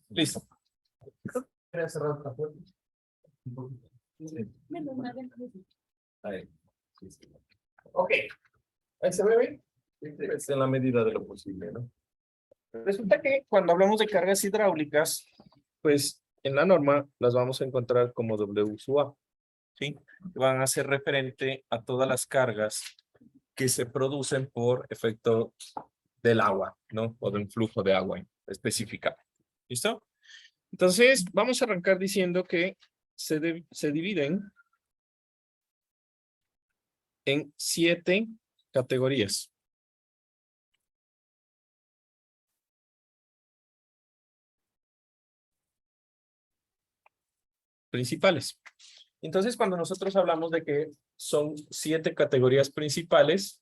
Listo. ¿Quieres cerrar la puerta? Ahí. Ok. Ahí se ve bien. Pues en la medida de lo posible, ¿no? Resulta que cuando hablamos de cargas hidráulicas, pues en la norma las vamos a encontrar como W sub A, ¿sí? Van a ser referente a todas las cargas que se producen por efecto del agua, ¿no? O de un flujo de agua específicamente. ¿Listo? Entonces, vamos a arrancar diciendo que se dividen en 7 categorías. Principales. Entonces, cuando nosotros hablamos de que son 7 categorías principales,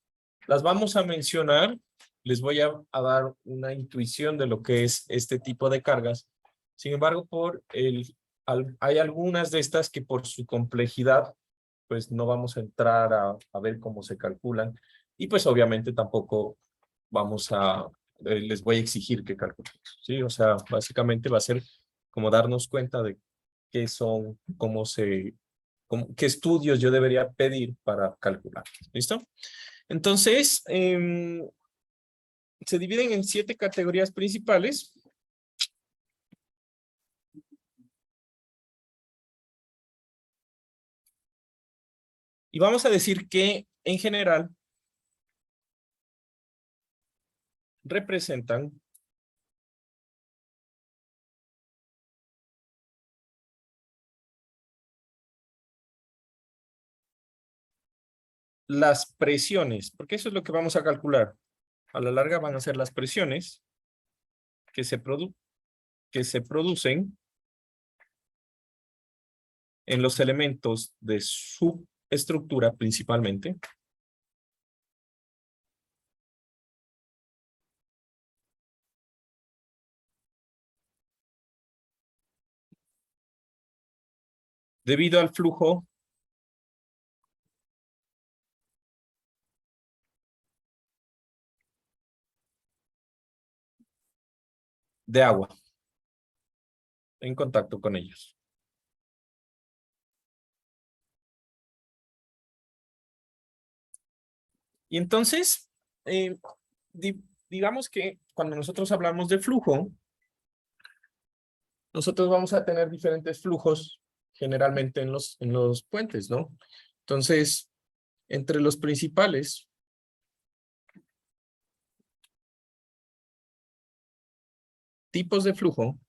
las vamos a mencionar. Les voy a dar una intuición de lo que es este tipo de cargas. Sin embargo, hay algunas de estas que por su complejidad, pues no vamos a entrar a ver cómo se calculan. Y pues obviamente tampoco les voy a exigir que calculen, ¿sí? O sea, básicamente va a ser como darnos cuenta de qué son, qué estudios yo debería pedir para calcular. ¿Listo? Entonces, se dividen en 7 categorías principales. Y vamos a decir que, en general, representan las presiones, porque eso es lo que vamos a calcular. A la larga van a ser las presiones que se producen en los elementos de subestructura principalmente. Debido al flujo de agua en contacto con ellos. Y entonces, digamos que cuando nosotros hablamos de flujo, nosotros vamos a tener diferentes flujos generalmente en los puentes, ¿no? Entonces, entre los principales tipos de flujo,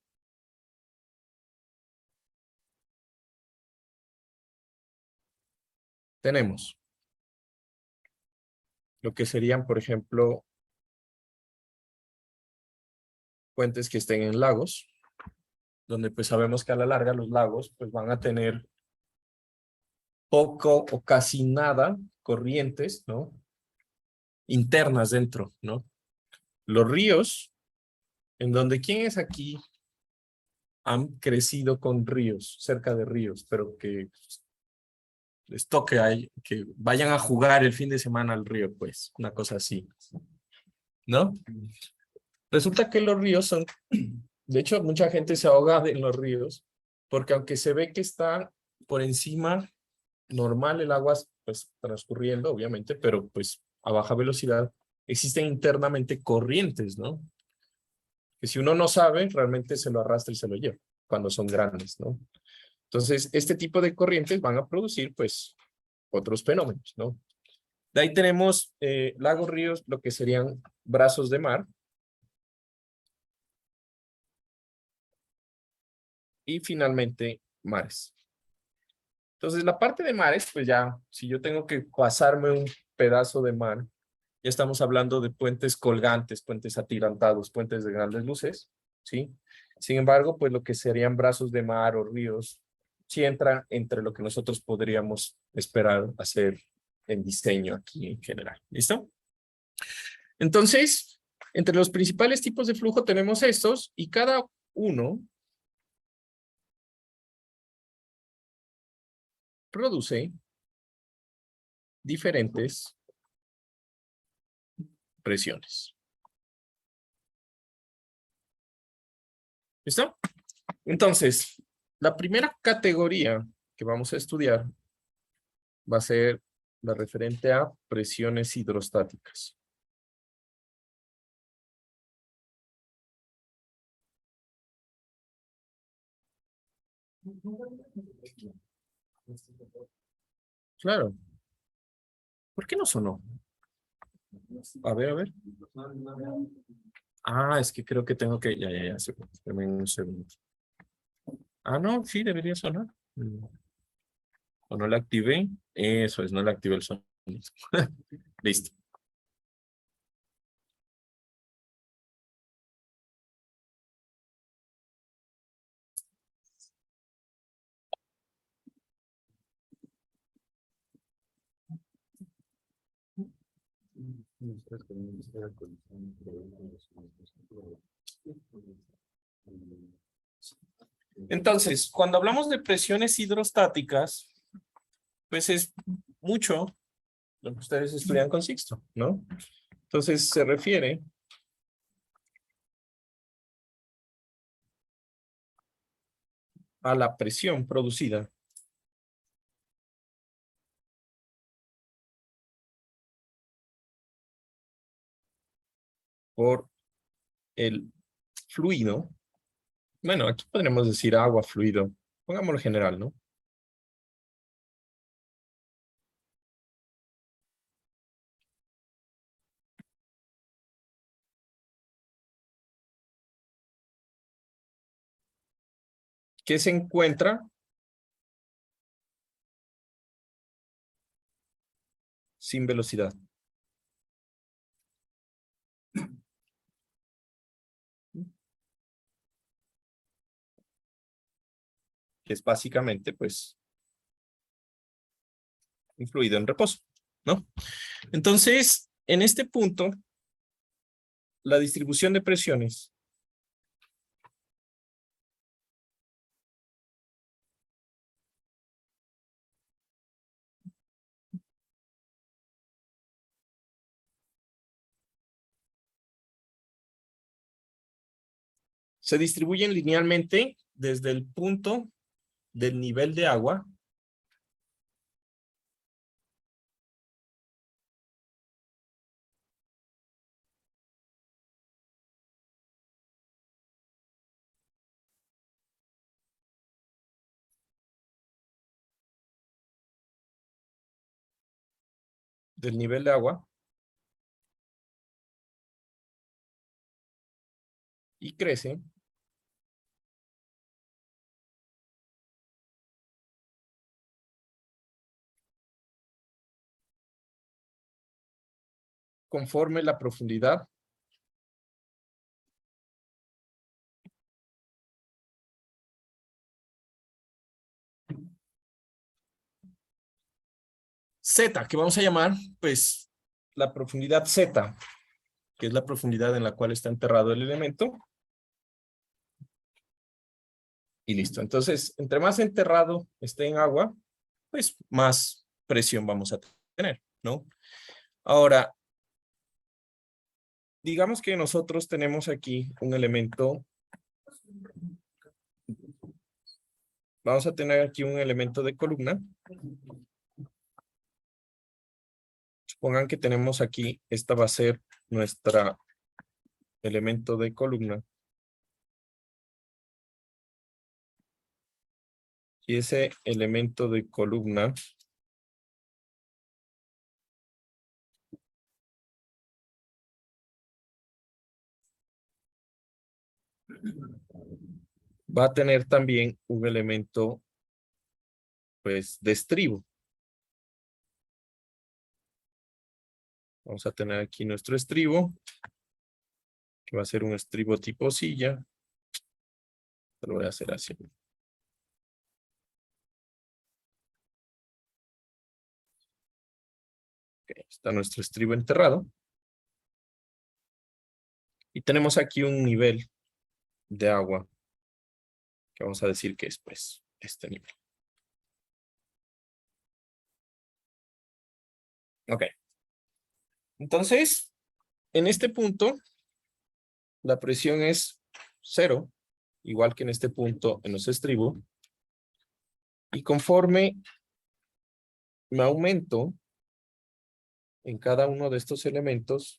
tenemos lo que serían, por ejemplo, puentes que estén en lagos, donde pues sabemos que a la larga los lagos pues van a tener poco o casi nada corrientes, ¿no? Internas dentro, ¿no? Los ríos, en donde ¿quiénes aquí han crecido con ríos, cerca de ríos, pero que les toque que vayan a jugar el fin de semana al río, pues, una cosa así, ¿no? Resulta que los ríos son, de hecho, mucha gente se ahoga en los ríos, porque aunque se ve que está por encima normal el agua, pues, transcurriendo, obviamente, pero pues a baja velocidad, existen internamente corrientes, ¿no? Que si uno no sabe, realmente se lo arrastra y se lo lleva, cuando son grandes, ¿no? Entonces, este tipo de corrientes van a producir, pues, otros fenómenos, ¿no? De ahí tenemos lagos, ríos, lo que serían brazos de mar. Y finalmente, mares. Entonces, la parte de mares, pues ya, si yo tengo que pasarme un pedazo de mar, ya estamos hablando de puentes colgantes, puentes atirantados, puentes de grandes luces, ¿sí? Sin embargo, pues lo que serían brazos de mar o ríos, sí entran entre lo que nosotros podríamos esperar hacer en diseño aquí en general. ¿Listo? Entonces, entre los principales tipos de flujo tenemos estos y cada uno produce diferentes presiones. ¿Listo? Entonces, la primera categoría que vamos a estudiar va a ser la referente a presiones hidrostáticas. Claro. ¿Por qué no sonó? A ver, a ver. Ah, es que creo que tengo que... Ya. Espérame un segundo. Ah, no, sí, debería sonar. O no la activé. Eso es, no la activé el sonido. Listo. Entonces, cuando hablamos de presiones hidrostáticas, pues es mucho lo que ustedes estudian con Sixto, ¿no? Entonces se refiere a la presión producida por el fluido. Bueno, aquí podríamos decir agua, fluido. Pongámoslo general, ¿no? Que se encuentra sin velocidad. Que es básicamente, pues, un fluido en reposo, ¿no? Entonces, en este punto, la distribución de presiones se distribuyen linealmente desde el punto del nivel de agua del nivel de agua y crece conforme la profundidad Z, que vamos a llamar, pues, la profundidad Z, que es la profundidad en la cual está enterrado el elemento. Y listo. Entonces, entre más enterrado esté en agua, pues más presión vamos a tener, ¿no? Ahora, digamos que nosotros tenemos aquí un elemento. Vamos a tener aquí un elemento de columna. Supongan que tenemos aquí, esta va a ser nuestra elemento de columna. Y ese elemento de columna va a tener también un elemento, pues, de estribo. Vamos a tener aquí nuestro estribo, que va a ser un estribo tipo silla. Lo voy a hacer así. Okay, está nuestro estribo enterrado. Y tenemos aquí un nivel de agua, que vamos a decir que es, pues, este nivel. Ok. Entonces, en este punto, la presión es 0. igual que en este punto en los estribos. Y conforme me aumento en cada uno de estos elementos,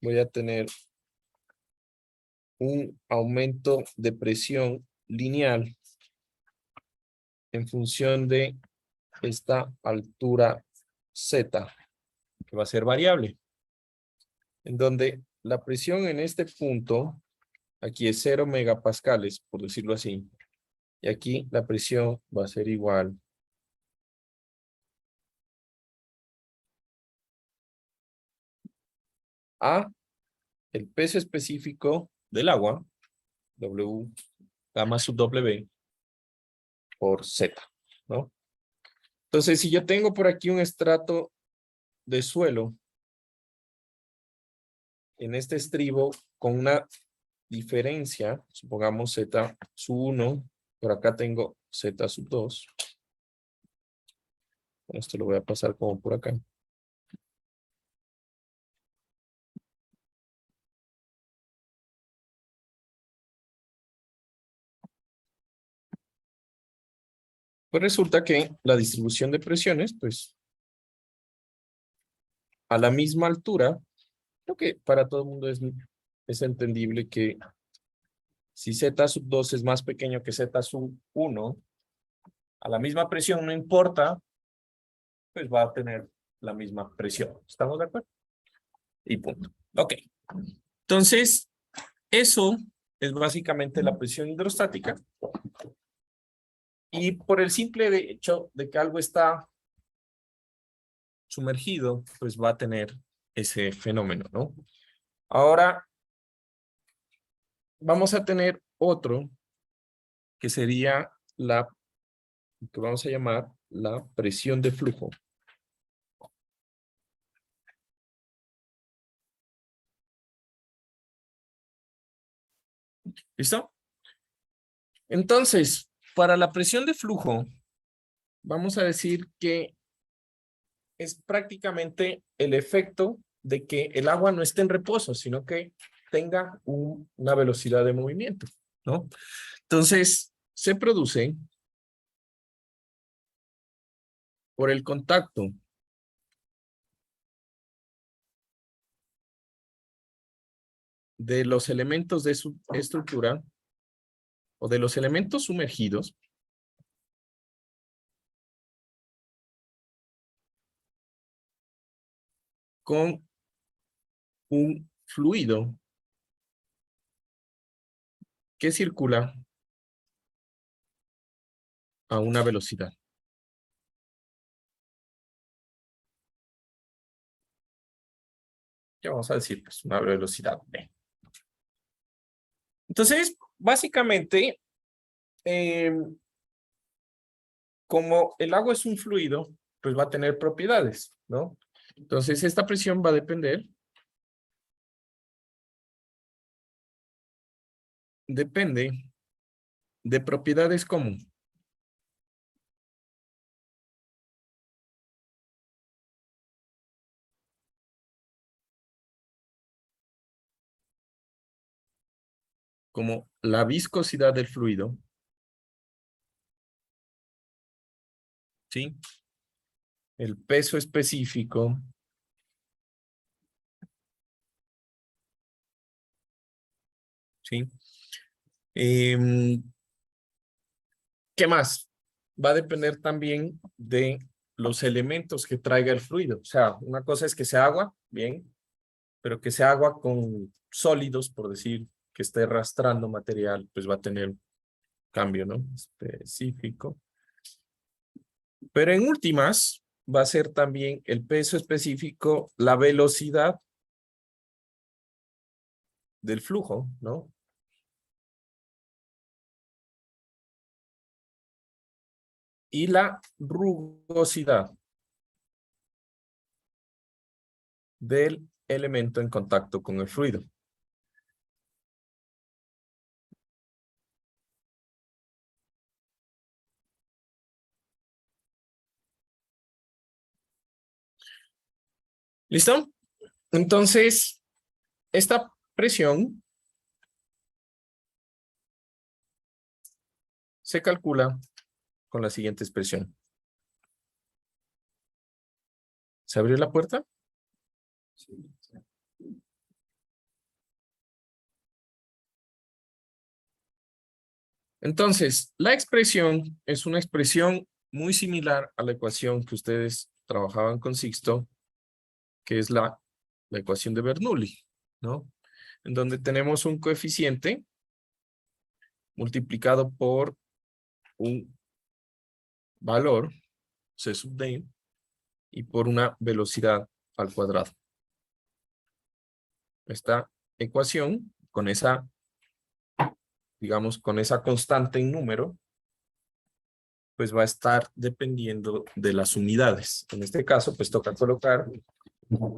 voy a tener un aumento de presión lineal en función de esta altura Z, que va a ser variable, en donde la presión en este punto, aquí es 0 megapascales, por decirlo así, y aquí la presión va a ser igual a el peso específico del agua, W, gamma sub W, por Z, ¿no? Entonces, si yo tengo por aquí un estrato de suelo en este estribo con una diferencia, supongamos Z sub 1, por acá tengo Z sub 2. Esto lo voy a pasar como por acá. Pues resulta que la distribución de presiones, pues, a la misma altura, creo que para todo el mundo es entendible que si Z sub 2 es más pequeño que Z sub 1, a la misma presión, no importa, pues va a tener la misma presión. ¿Estamos de acuerdo? Y punto. Ok. Entonces, eso es básicamente la presión hidrostática. Y por el simple hecho de que algo está sumergido, pues va a tener ese fenómeno, ¿no? Ahora, vamos a tener otro que sería la que vamos a llamar la presión de flujo. ¿Listo? Entonces, para la presión de flujo, vamos a decir que es prácticamente el efecto de que el agua no esté en reposo, sino que tenga una velocidad de movimiento, ¿no? Entonces, se produce por el contacto de los elementos de su estructura o de los elementos sumergidos con un fluido que circula a una velocidad. ¿Qué vamos a decir? Pues una velocidad V. Entonces, básicamente, como el agua es un fluido, pues va a tener propiedades, ¿no? Entonces, esta presión va a depende de propiedades como la viscosidad del fluido, ¿sí? El peso específico, ¿sí? Em, ¿Qué más? Va a depender también de los elementos que traiga el fluido. O sea, una cosa es que sea agua, bien, pero que sea agua con sólidos, por decir, que esté arrastrando material, pues va a tener cambio, ¿no? Específico. Pero en últimas, va a ser también el peso específico, la velocidad del flujo, ¿no? Y la rugosidad del elemento en contacto con el fluido. ¿Listo? Entonces, esta presión se calcula con la siguiente expresión. ¿Se abrió la puerta? Sí. Entonces, la expresión es una expresión muy similar a la ecuación que ustedes trabajaban con Sixto, que es la ecuación de Bernoulli, ¿no? En donde tenemos un coeficiente multiplicado por un valor, C sub d, y por una velocidad al cuadrado. Esta ecuación, con esa, digamos, con esa constante en número, pues va a estar dependiendo de las unidades. En este caso, pues toca colocar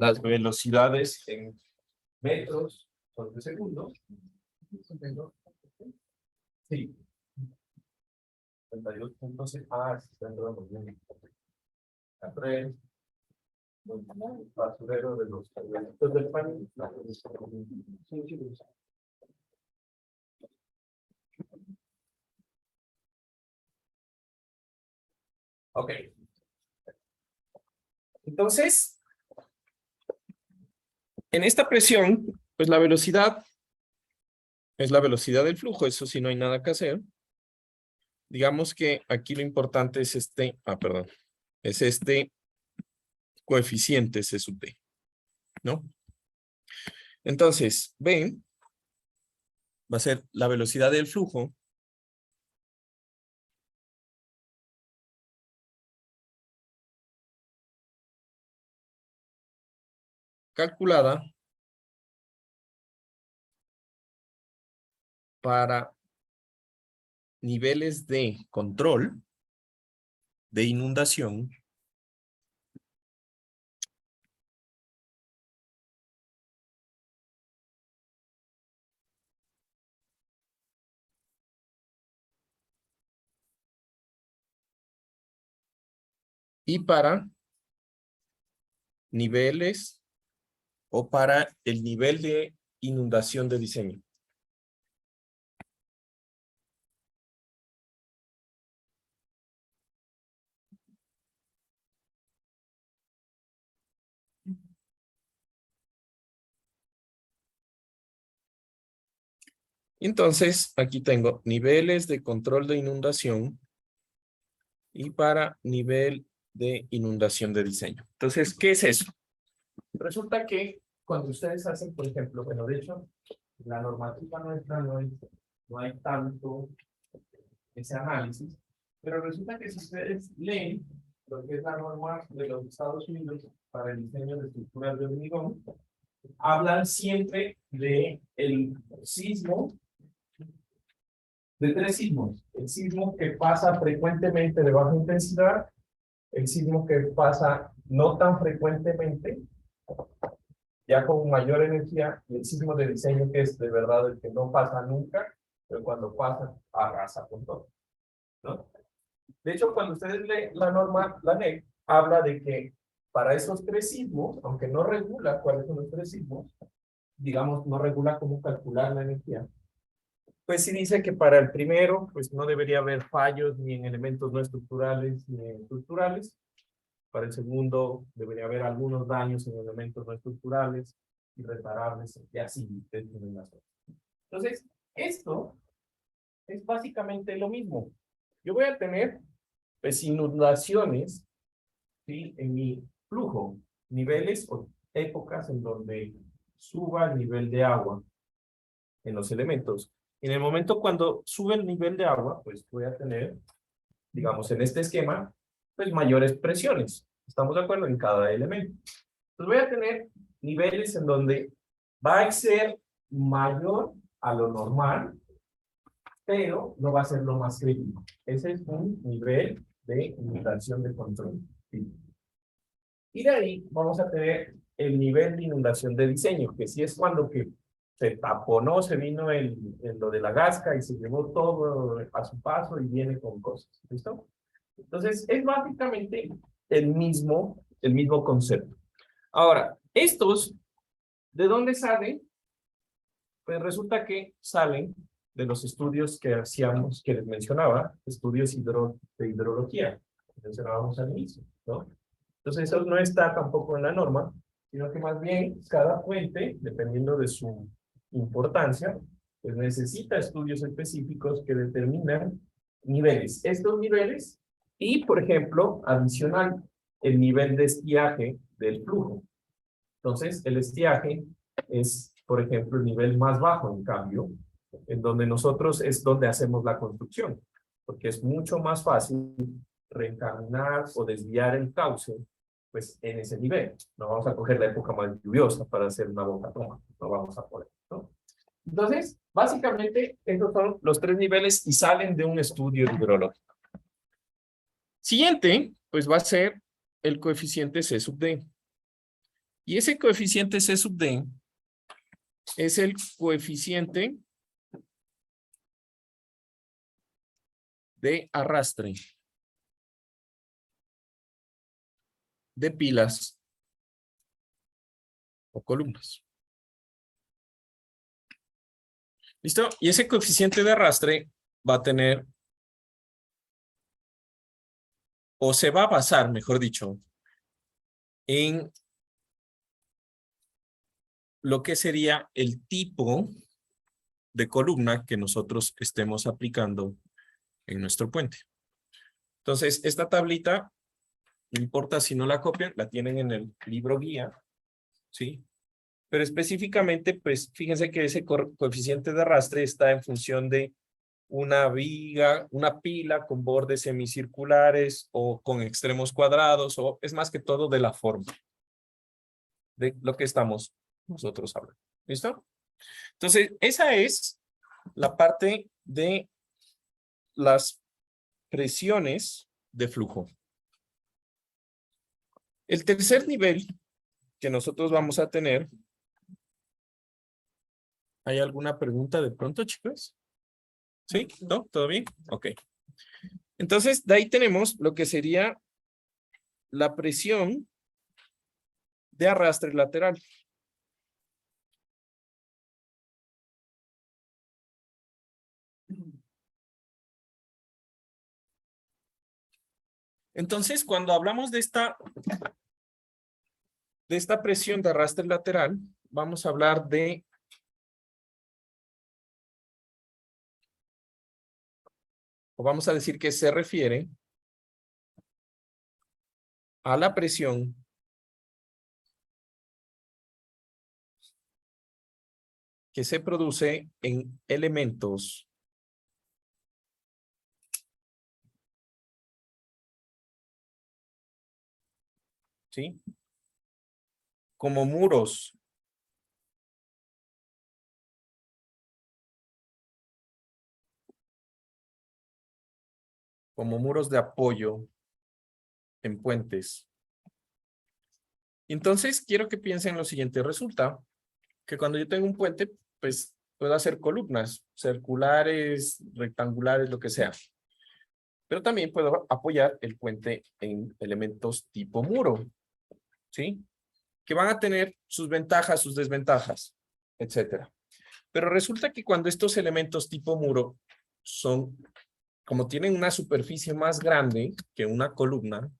las velocidades en metros por segundo. Sí. 32.6. Ah, sí, está muy bien. Aprende. Basurero de los carbohidratos del pan. Sí, sí. Ok. Entonces, en esta presión, pues la velocidad es la velocidad del flujo, eso sí no hay nada que hacer. Digamos que aquí lo importante es es este coeficiente C sub d, ¿no? Entonces, B va a ser la velocidad del flujo calculada para niveles de control de inundación y para niveles o para el nivel de inundación de diseño. Entonces, aquí tengo niveles de control de inundación y para nivel de inundación de diseño. Entonces, ¿qué es eso? Resulta que cuando ustedes hacen, por ejemplo, bueno, de hecho, la normativa nuestra no hay tanto ese análisis, pero resulta que si ustedes leen lo que es la norma de los Estados Unidos para el diseño de estructuras de hormigón, hablan siempre de el sismo, de tres sismos. El sismo que pasa frecuentemente de baja intensidad, el sismo que pasa no tan frecuentemente, ya con mayor energía, y el sismo de diseño que es de verdad el que no pasa nunca, pero cuando pasa, arrasa con todo, ¿no? De hecho, cuando ustedes leen la norma, la NEC, habla de que para esos tres sismos, aunque no regula cuáles son los tres sismos, digamos, no regula cómo calcular la energía, pues sí dice que para el primero, pues no debería haber fallos ni en elementos no estructurales ni en estructurales. Para el segundo, debería haber algunos daños en elementos no estructurales, irreparables, y así. Entonces, esto es básicamente lo mismo. Yo voy a tener pues, inundaciones, ¿sí? En mi flujo, niveles o épocas en donde suba el nivel de agua en los elementos. En el momento cuando sube el nivel de agua, pues voy a tener, digamos, en este esquema, pues mayores presiones. ¿Estamos de acuerdo? En cada elemento. Entonces voy a tener niveles en donde va a ser mayor a lo normal, pero no va a ser lo más crítico. Ese es un nivel de inundación de control. ¿Sí? Y de ahí vamos a tener el nivel de inundación de diseño, que sí es cuando que se taponó, se vino lo de la gasca y se llevó todo a su paso y viene con cosas. ¿Listo? Entonces, es básicamente el mismo concepto. Ahora, estos, ¿de dónde salen? Pues resulta que salen de los estudios que hacíamos, que les mencionaba, estudios de hidrología, que mencionábamos al inicio, ¿no? Entonces eso no está tampoco en la norma, sino que más bien cada fuente, dependiendo de su importancia, pues necesita estudios específicos que determinan niveles. Estos niveles y, por ejemplo, adicional, el nivel de estiaje del flujo. Entonces, el estiaje es, por ejemplo, el nivel más bajo, en cambio, en donde nosotros es donde hacemos la construcción, porque es mucho más fácil reencaminar o desviar el cauce, pues, en ese nivel. No vamos a coger la época más lluviosa para hacer una boca toma, no vamos a poder, ¿no? Entonces, básicamente, estos son los tres niveles y salen de un estudio hidrológico. Siguiente, pues va a ser el coeficiente C sub D. Y ese coeficiente C sub D es el coeficiente de arrastre de pilas o columnas. ¿Listo? Y ese coeficiente de arrastre va a tener, o se va a basar, mejor dicho, en lo que sería el tipo de columna que nosotros estemos aplicando en nuestro puente. Entonces, esta tablita, no importa si no la copian, la tienen en el libro guía, ¿sí? Pero específicamente, pues, fíjense que ese coeficiente de arrastre está en función de una viga, una pila con bordes semicirculares o con extremos cuadrados, o es más que todo de la forma de lo que estamos nosotros hablando. ¿Listo? Entonces, esa es la parte de las presiones de flujo. El tercer nivel que nosotros vamos a tener. ¿Hay alguna pregunta de pronto, chicos? ¿Sí? ¿No? ¿Todo bien? Ok. Entonces, de ahí tenemos lo que sería la presión de arrastre lateral. Entonces, cuando hablamos de esta presión de arrastre lateral, vamos a hablar de o vamos a decir que se refiere a la presión que se produce en elementos ¿sí? Como muros de apoyo en puentes. Entonces, quiero que piensen lo siguiente. Resulta que cuando yo tengo un puente, pues puedo hacer columnas circulares, rectangulares, lo que sea. Pero también puedo apoyar el puente en elementos tipo muro, ¿sí? Que van a tener sus ventajas, sus desventajas, etcétera. Pero resulta que cuando estos elementos tipo muro son, como tienen una superficie más grande que una columna,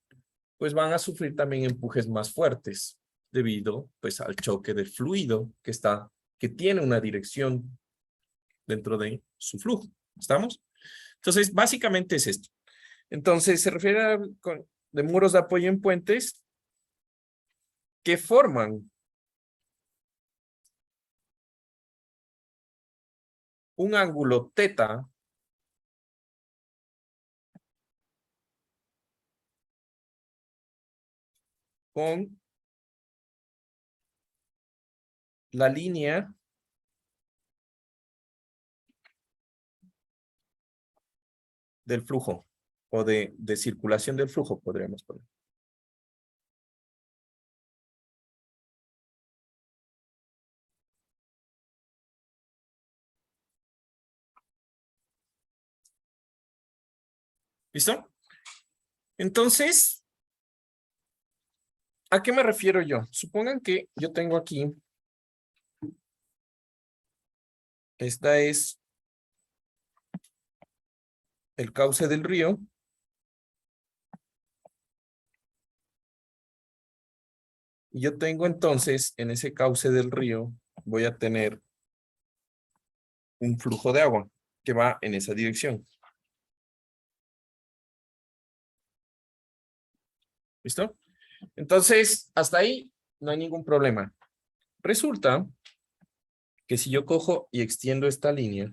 pues van a sufrir también empujes más fuertes debido, pues, al choque del fluido que tiene una dirección dentro de su flujo. ¿Estamos? Entonces, básicamente es esto. Entonces, se refiere de muros de apoyo en puentes que forman un ángulo teta con la línea del flujo o de circulación del flujo, podríamos poner. ¿Listo? Entonces, ¿a qué me refiero yo? Supongan que yo tengo aquí, esta es el cauce del río. Y yo tengo entonces, en ese cauce del río, voy a tener un flujo de agua que va en esa dirección. ¿Listo? Entonces, hasta ahí no hay ningún problema. Resulta que si yo cojo y extiendo esta línea,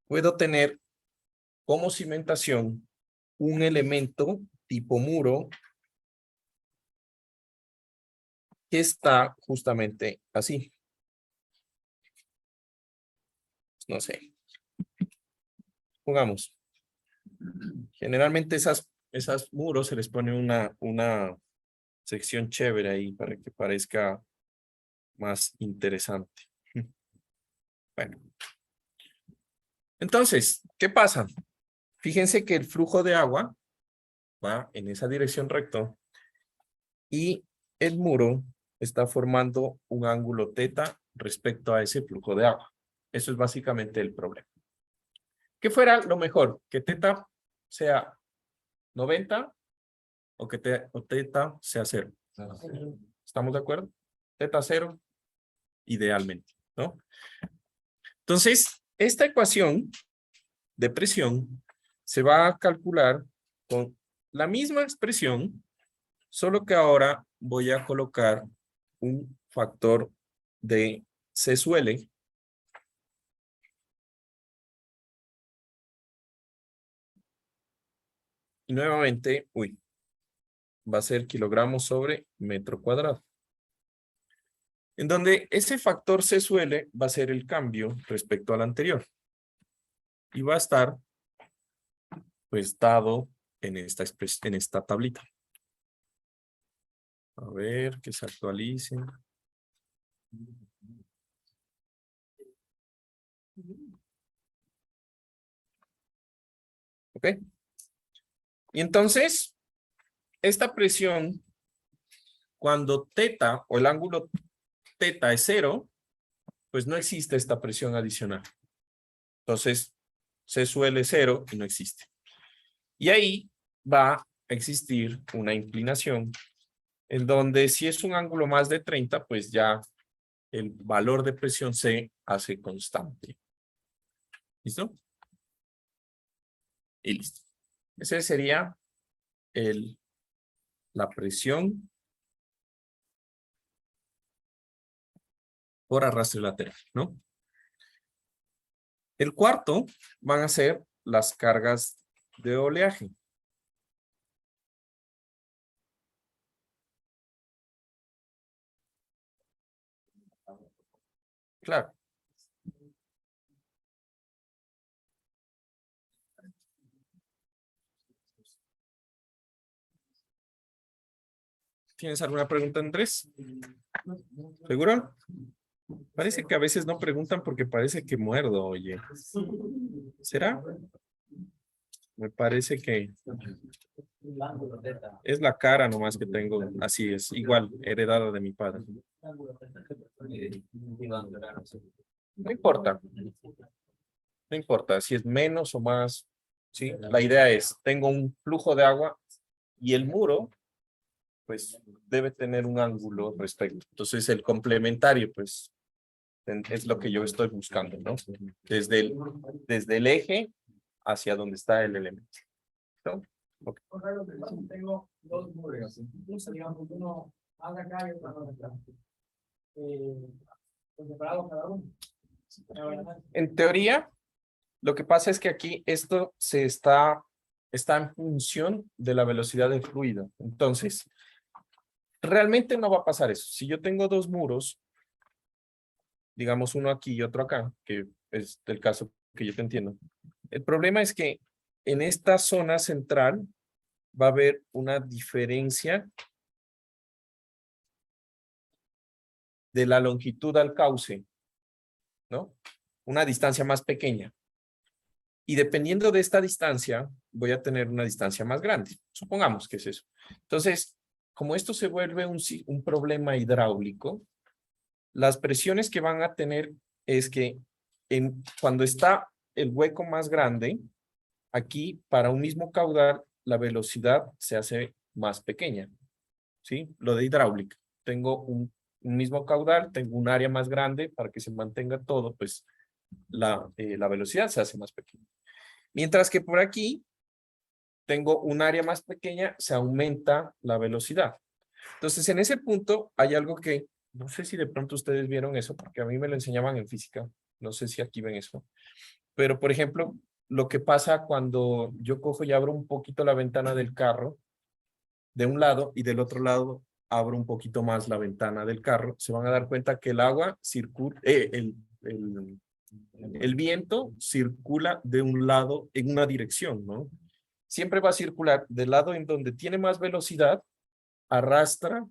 puedo tener como cimentación un elemento tipo muro que está justamente así. No sé. Pongamos. Generalmente esas muros se les pone una sección chévere ahí para que parezca más interesante. Bueno. Entonces, ¿qué pasa? Fíjense que el flujo de agua va en esa dirección recta y el muro está formando un ángulo teta respecto a ese flujo de agua. Eso es básicamente el problema. ¿Qué fuera lo mejor? Que teta sea 90 o que teta sea 0. ¿Estamos de acuerdo? Teta 0, idealmente, ¿no? Entonces, esta ecuación de presión se va a calcular con la misma expresión, solo que ahora voy a colocar un factor de C suele. Y nuevamente, va a ser kilogramos sobre metro cuadrado. En donde ese factor C suele va a ser el cambio respecto al anterior. Y va a estar, pues, dado en esta tablita. A ver, que se actualice. ¿Ok? Y entonces, esta presión, cuando teta o el ángulo teta es 0, pues no existe esta presión adicional. Entonces, se suele 0 y no existe. Y ahí va a existir una inclinación en donde si es un ángulo más de 30, pues ya el valor de presión se hace constante. ¿Listo? Y listo. Ese sería la presión por arrastre lateral, ¿no? El cuarto van a ser las cargas de oleaje. Claro. ¿Tienes alguna pregunta, Andrés? ¿Seguro? Parece que a veces no preguntan porque parece que muerdo, oye. ¿Será? Me parece que es la cara nomás que tengo. Así es, igual, heredada de mi padre. No importa. No importa si es menos o más. ¿Sí? La idea es, tengo un flujo de agua y el muro, pues, debe tener un ángulo respecto. Entonces, el complementario, pues, es lo que yo estoy buscando, ¿no? Desde el eje hacia donde está el elemento. ¿No? Okay. Tengo dos muros. Incluso, digamos, uno más acá y otro más acá. Separados cada uno. En teoría, lo que pasa es que aquí esto está en función de la velocidad del fluido. Entonces, realmente no va a pasar eso. Si yo tengo dos muros, digamos uno aquí y otro acá, que es el caso que yo te entiendo. El problema es que en esta zona central va a haber una diferencia de la longitud al cauce, ¿no? Una distancia más pequeña. Y dependiendo de esta distancia, voy a tener una distancia más grande. Supongamos que es eso. Entonces, como esto se vuelve un problema hidráulico, las presiones que van a tener es que cuando está el hueco más grande, aquí para un mismo caudal la velocidad se hace más pequeña, ¿sí? Lo de hidráulica. Tengo un mismo caudal, tengo un área más grande para que se mantenga todo, pues la velocidad se hace más pequeña. Mientras que por aquí tengo un área más pequeña, se aumenta la velocidad. Entonces, en ese punto hay algo que, no sé si de pronto ustedes vieron eso, porque a mí me lo enseñaban en física, no sé si aquí ven eso, pero por ejemplo, lo que pasa cuando yo cojo y abro un poquito la ventana del carro, de un lado y del otro lado abro un poquito más la ventana del carro, se van a dar cuenta que el agua circula, el viento circula de un lado en una dirección, ¿no? Siempre va a circular del lado en donde tiene más velocidad, arrastra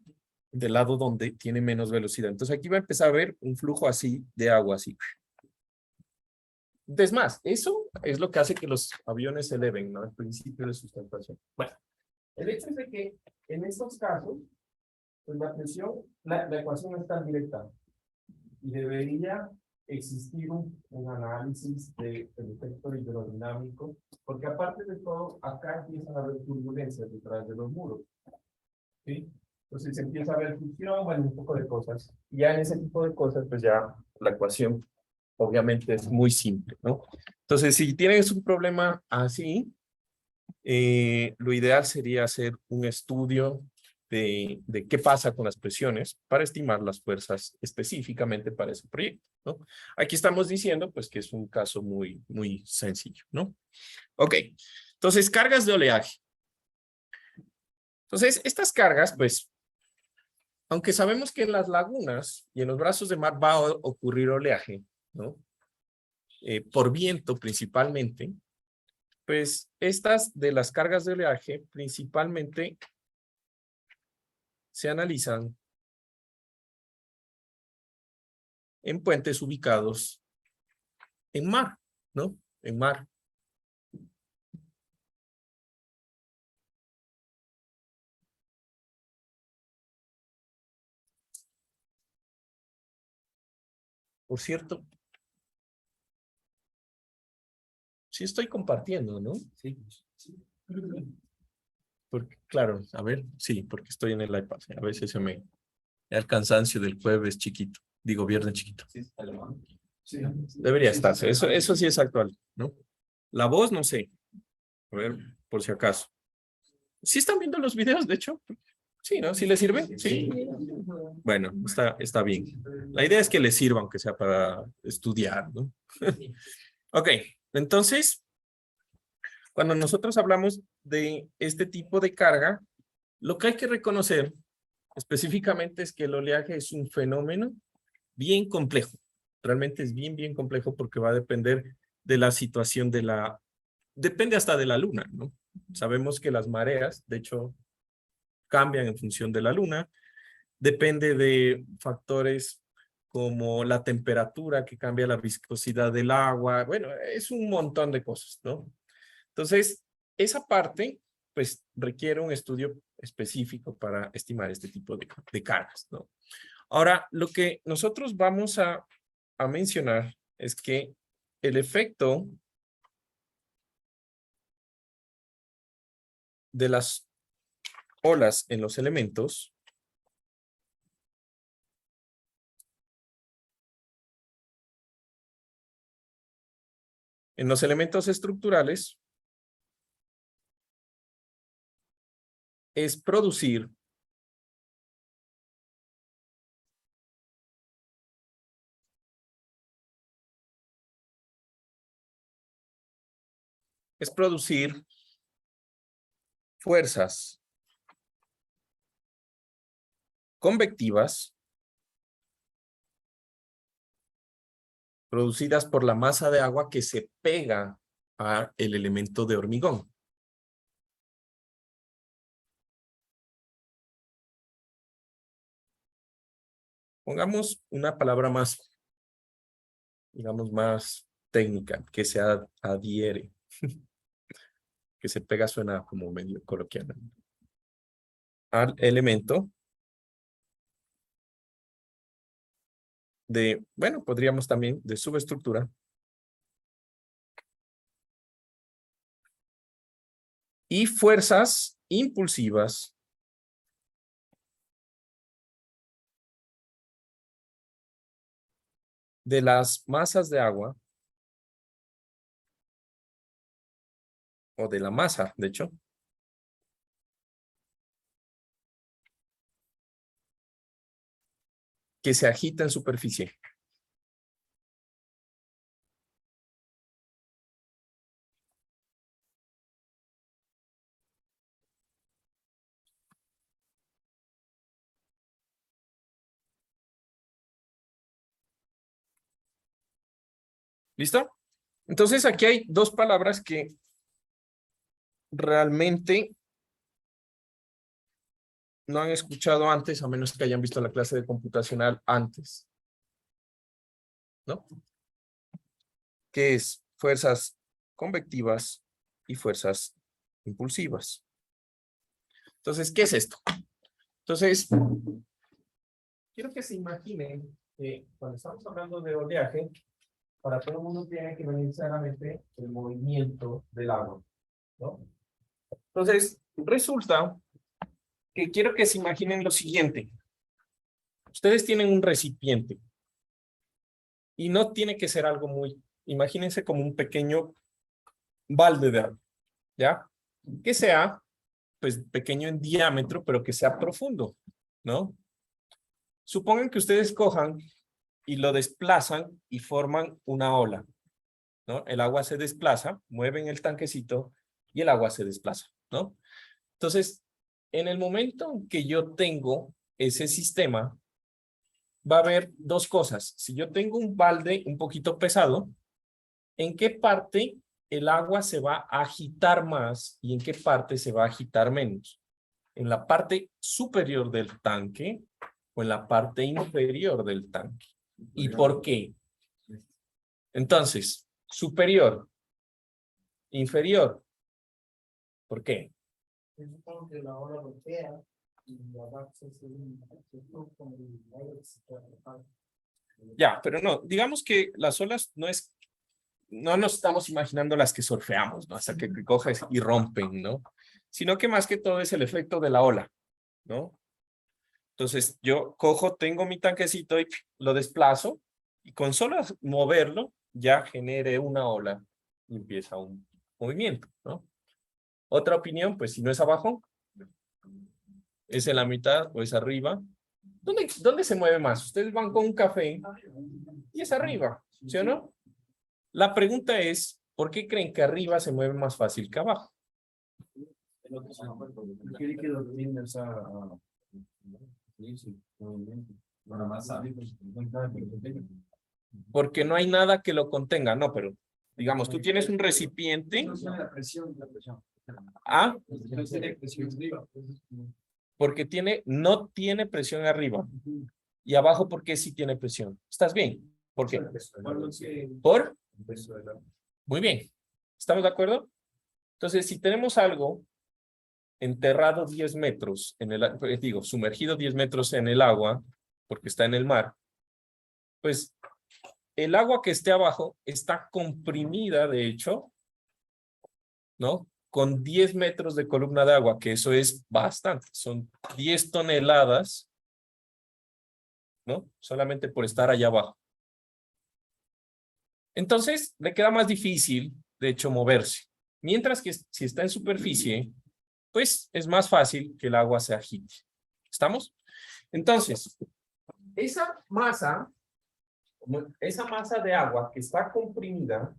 del lado donde tiene menos velocidad. Entonces aquí va a empezar a ver un flujo así de agua, así. Es más, eso es lo que hace que los aviones se eleven, ¿no? El principio de sustentación. Bueno, el hecho es de que en estos casos, pues la presión, la ecuación es tan directa y debería existir un análisis del efecto hidrodinámico, porque aparte de todo, acá empiezan a haber turbulencias detrás de los muros, ¿sí? Entonces se empieza a ver fusión, bueno, un poco de cosas. Y ya en ese tipo de cosas, pues ya la ecuación obviamente es muy simple, ¿no? Entonces, si tienes un problema así, lo ideal sería hacer un estudio de qué pasa con las presiones para estimar las fuerzas específicamente para ese proyecto, ¿no? Aquí estamos diciendo, pues, que es un caso muy, muy sencillo, ¿no? Ok, entonces, cargas de oleaje. Entonces, estas cargas, pues, aunque sabemos que en las lagunas y en los brazos de mar va a ocurrir oleaje, ¿no? Por viento principalmente, pues estas de las cargas de oleaje principalmente se analizan en puentes ubicados en mar, ¿no? En mar. Por cierto, sí estoy compartiendo, ¿no? Sí. Porque, claro, a ver, sí, porque estoy en el iPad. A veces se me... El cansancio del jueves chiquito. Digo, viernes chiquito. Sí. Debería estarse. Eso sí es actual, ¿no? La voz, no sé. A ver, por si acaso. ¿Sí están viendo los videos, de hecho? Sí, ¿no? ¿Sí les sirve? Sí. Bueno, está bien. La idea es que les sirva, aunque sea para estudiar, ¿no? Ok, entonces, cuando nosotros hablamos de este tipo de carga, lo que hay que reconocer específicamente es que el oleaje es un fenómeno bien complejo. Realmente es bien, bien complejo porque va a depender de la situación de la... Depende hasta de la luna, ¿no? Sabemos que las mareas, de hecho, cambian en función de la luna. Depende de factores como la temperatura que cambia la viscosidad del agua. Bueno, es un montón de cosas, ¿no? Entonces, esa parte, pues, requiere un estudio específico para estimar este tipo de cargas, ¿no? Ahora, lo que nosotros vamos a mencionar es que el efecto de las olas en los elementos estructurales es producir fuerzas convectivas producidas por la masa de agua que se pega al elemento de hormigón. Pongamos una palabra más, digamos, más técnica, que se adhiere, que se pega suena como medio coloquial, al elemento de, bueno, podríamos también de subestructura y fuerzas impulsivas de las masas de agua, o de la masa, de hecho, que se agita en superficie. ¿Listo? Entonces aquí hay dos palabras que realmente no han escuchado antes, a menos que hayan visto la clase de computacional antes, ¿no? Que es fuerzas convectivas y fuerzas impulsivas. Entonces, ¿qué es esto? Entonces, quiero que se imaginen que cuando estamos hablando de oleaje, para todo el mundo tiene que venir claramente el movimiento del agua, ¿no? Entonces, resulta que quiero que se imaginen lo siguiente. Ustedes tienen un recipiente y no tiene que ser algo muy, imagínense como un pequeño balde de agua, ¿ya? Que sea, pues, pequeño en diámetro, pero que sea profundo, ¿no? Supongan que ustedes cojan y lo desplazan y forman una ola, ¿no? El agua se desplaza, mueven el tanquecito y el agua se desplaza, ¿no? Entonces, en el momento que yo tengo ese sistema, va a haber dos cosas. Si yo tengo un balde un poquito pesado, ¿en qué parte el agua se va a agitar más y en qué parte se va a agitar menos? ¿En la parte superior del tanque o en la parte inferior del tanque? ¿Y por qué? Entonces, superior, inferior, ¿por qué? Yo supongo que la ola golpea y la base se con el aire se puede alejar. Ya, pero no, digamos que las olas no nos estamos imaginando las que surfeamos, ¿no? Hasta que coges y rompen, ¿no? Sino que más que todo es el efecto de la ola, ¿no? Entonces yo cojo, tengo mi tanquecito y lo desplazo y con solo moverlo ya genere una ola y empieza un movimiento, ¿no? Otra opinión, pues si no es abajo, es en la mitad o es arriba. ¿Dónde se mueve más? Ustedes van con un café y es arriba, ¿sí o no? La pregunta es, ¿por qué creen que arriba se mueve más fácil que abajo? Porque no hay nada que lo contenga, no, pero digamos, tú tienes un recipiente. La presión. Ah, No tiene presión arriba. porque no tiene presión arriba. Y abajo, ¿por qué sí tiene presión? ¿Estás bien? ¿Por qué? ¿Por? Muy bien. ¿Estamos de acuerdo? Entonces, si tenemos algo enterrado 10 metros, sumergido 10 metros en el agua, porque está en el mar, pues el agua que esté abajo está comprimida, de hecho, ¿no? Con 10 metros de columna de agua, que eso es bastante, son 10 toneladas, ¿no? Solamente por estar allá abajo. Entonces, le queda más difícil, de hecho, moverse. Mientras que si está en superficie, pues es más fácil que el agua se agite. ¿Estamos? Entonces, esa masa de agua que está comprimida,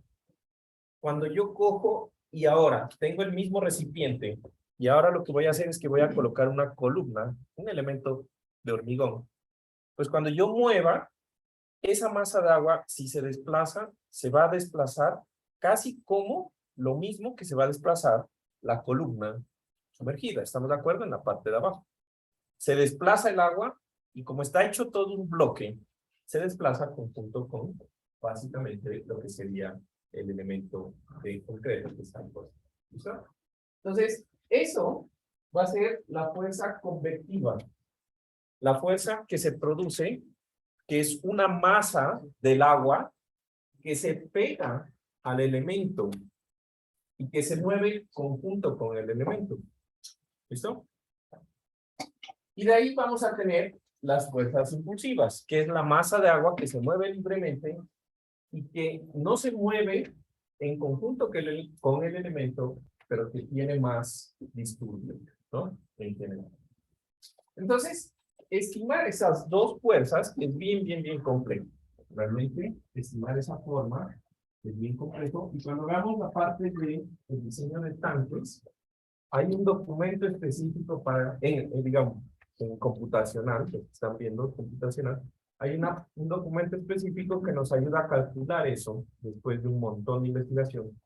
cuando yo cojo y ahora tengo el mismo recipiente, y ahora lo que voy a hacer es que voy a colocar una columna, un elemento de hormigón, pues cuando yo mueva, esa masa de agua, si se desplaza, se va a desplazar casi como lo mismo que se va a desplazar la columna sumergida. ¿Estamos de acuerdo? En la parte de abajo. Se desplaza el agua y como está hecho todo un bloque, se desplaza junto con básicamente lo que sería el elemento de concreto que está en puesto. ¿Listo? Entonces, eso va a ser la fuerza convectiva. La fuerza que se produce, que es una masa del agua que se pega al elemento y que se mueve conjunto con el elemento. ¿Listo? Y de ahí vamos a tener las fuerzas impulsivas, que es la masa de agua que se mueve libremente y que no se mueve en conjunto con el elemento, pero que tiene más disturbio, ¿no? En general. Entonces, estimar esas dos fuerzas es bien complejo. Realmente, estimar esa forma es bien complejo. Y cuando veamos la parte del diseño de tanques, hay un documento específico para, digamos, en computacional, que están viendo computacional, hay un documento específico que nos ayuda a calcular eso después de un montón de investigación.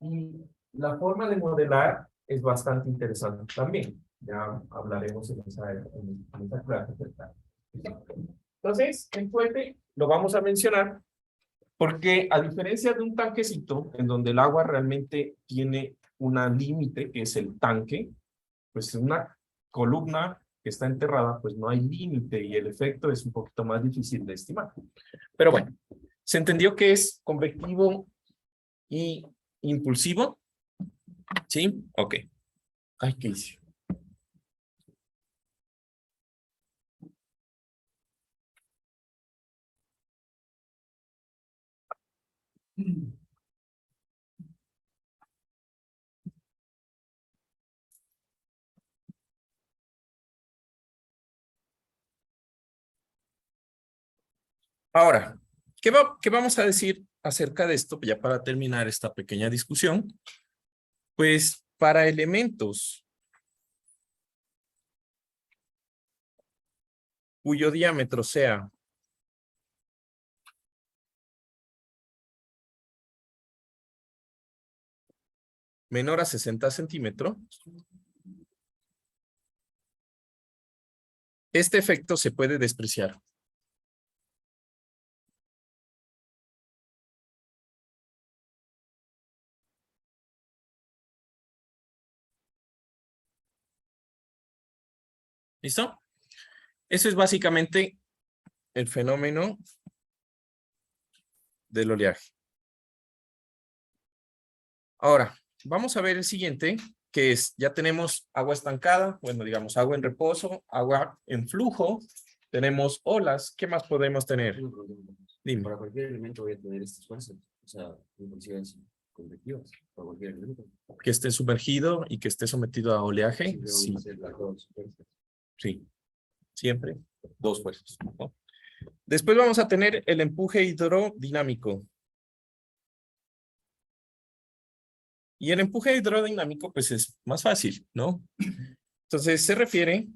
Y la forma de modelar es bastante interesante también. Ya hablaremos en esa clase. Entonces, el cohete lo vamos a mencionar porque a diferencia de un tanquecito, en donde el agua realmente tiene una límite, que es el tanque, pues en una columna que está enterrada, pues no hay límite y el efecto es un poquito más difícil de estimar. Pero bueno, se entendió que es convectivo y impulsivo. ¿Sí? Ok. Ay, ¿qué hice? Ahora, ¿qué vamos a decir acerca de esto? Ya para terminar esta pequeña discusión. Pues para elementos cuyo diámetro sea menor a 60 centímetros, este efecto se puede despreciar. ¿Listo? Eso es básicamente el fenómeno del oleaje. Ahora, vamos a ver el siguiente, que es, ya tenemos agua estancada, bueno, digamos, agua en reposo, agua en flujo, tenemos olas, ¿qué más podemos tener? Dime. Para cualquier elemento voy a tener estas fuerzas, o sea, impulsivas convectivas, para cualquier elemento. Que esté sumergido y que esté sometido a oleaje, sí, sí, siempre, dos fuerzas, ¿no? Después vamos a tener el empuje hidrodinámico. Y el empuje hidrodinámico, pues es más fácil, ¿no? Entonces se refiere,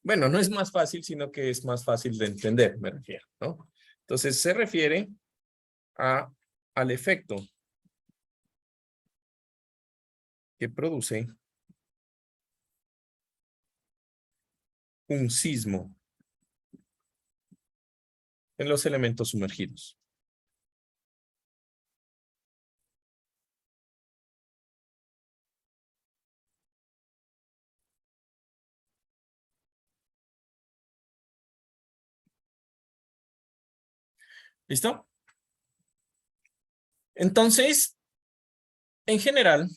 bueno, no es más fácil, sino que es más fácil de entender, me refiero, ¿no? Entonces se refiere al efecto que produce un sismo en los elementos sumergidos. ¿Listo? Entonces, en general,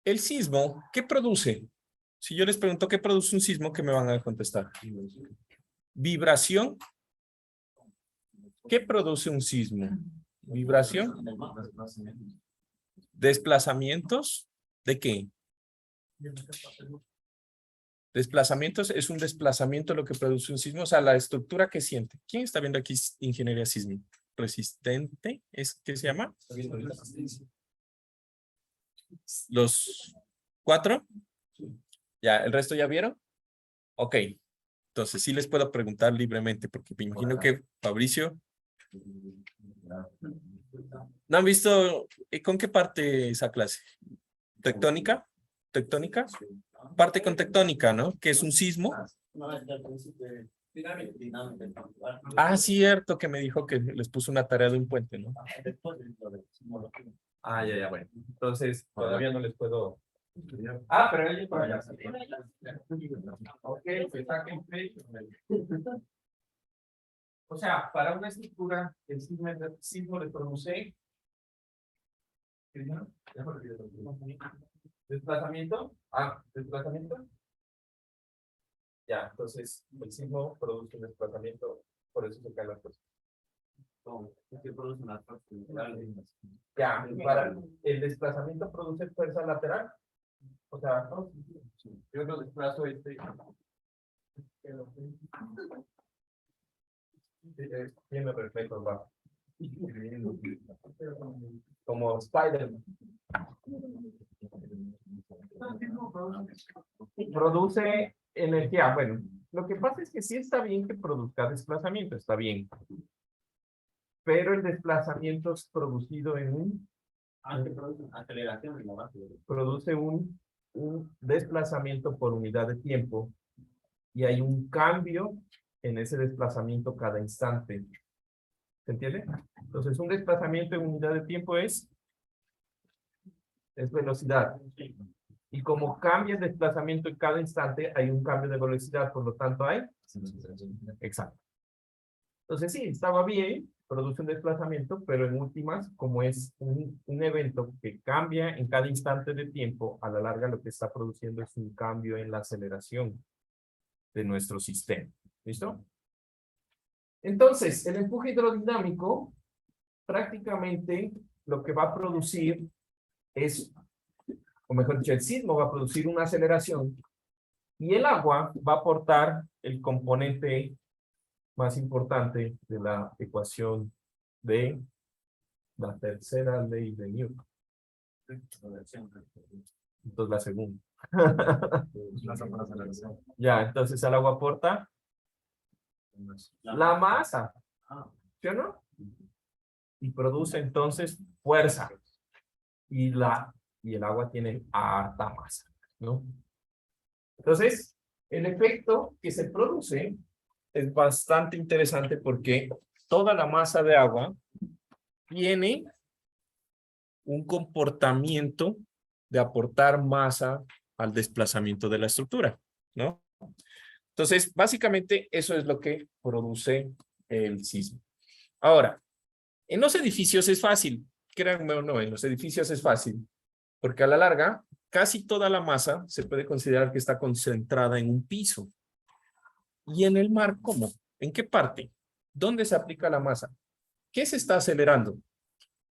el sismo, ¿qué produce? Si yo les pregunto qué produce un sismo, ¿qué me van a contestar? Vibración. ¿Qué produce un sismo? Vibración. Desplazamientos. ¿De qué? Desplazamientos es un desplazamiento lo que produce un sismo, o sea, la estructura que siente. ¿Quién está viendo aquí ingeniería sísmica? ¿Resistente? ¿Qué se llama? ¿Los 4? Ya, ¿el resto ya vieron? Ok. Entonces sí les puedo preguntar libremente, porque me imagino que Fabricio. ¿No han visto con qué parte esa clase? ¿Tectónica? ¿Tectónica? Parte con tectónica, ¿no? Que es un sismo. Ah, cierto, que me dijo que les puso una tarea de un puente, ¿no? Ah, ya, bueno. Entonces, todavía no les puedo. Ah, pero ellos por allá. Ok, pues saquen pecho. O sea, para una estructura, el sismo le produce ¿Desplazamiento? ¿Desplazamiento? Ya, entonces el sismo produce un desplazamiento, por eso se caen las cosas. ¿Qué produce una Ya, para el desplazamiento produce fuerza lateral. O sea, yo lo desplazo tiene reflejos bajo. Como Spider-Man. Produce energía. Bueno, lo que pasa es que sí está bien que produzca desplazamiento, está bien. Pero el desplazamiento es producido en un aceleración en la base. produce un desplazamiento por unidad de tiempo y hay un cambio en ese desplazamiento cada instante. ¿Se entiende? Entonces, un desplazamiento en unidad de tiempo es velocidad. Y como cambia el desplazamiento en cada instante, hay un cambio de velocidad, por lo tanto hay. Exacto. Entonces, sí, estaba bien, produce un desplazamiento, pero en últimas, como es un evento que cambia en cada instante de tiempo, a la larga lo que está produciendo es un cambio en la aceleración de nuestro sistema. ¿Listo? Entonces, el empuje hidrodinámico prácticamente lo que va a producir es, o mejor dicho, el sismo va a producir una aceleración y el agua va a aportar el componente más importante de la ecuación de la tercera ley de Newton. Entonces la segunda. Ya, entonces el agua aporta la masa, ¿sí o no? Y produce entonces fuerza. Y el agua tiene harta masa, ¿no? Entonces, el efecto que se produce es bastante interesante porque toda la masa de agua tiene un comportamiento de aportar masa al desplazamiento de la estructura, ¿no? Entonces, básicamente eso es lo que produce el sismo. Ahora, en los edificios es fácil, créanme o no, en los edificios es fácil, porque a la larga, casi toda la masa se puede considerar que está concentrada en un piso. ¿Y en el mar cómo? ¿En qué parte? ¿Dónde se aplica la masa? ¿Qué se está acelerando?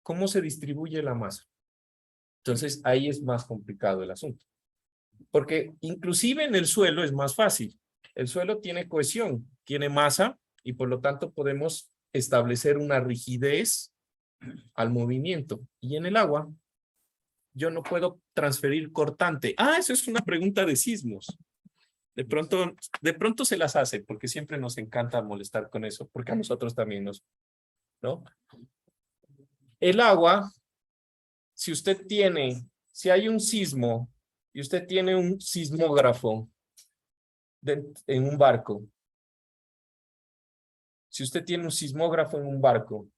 ¿Cómo se distribuye la masa? Entonces, ahí es más complicado el asunto. Porque inclusive en el suelo es más fácil. El suelo tiene cohesión, tiene masa, y por lo tanto podemos establecer una rigidez al movimiento. Y en el agua, yo no puedo transferir cortante. Ah, eso es una pregunta de sismos. De pronto se las hace, porque siempre nos encanta molestar con eso, porque a nosotros también nos, ¿no? El agua, si hay un sismo y usted tiene un sismógrafo en un barco, si usted tiene un sismógrafo en un barco,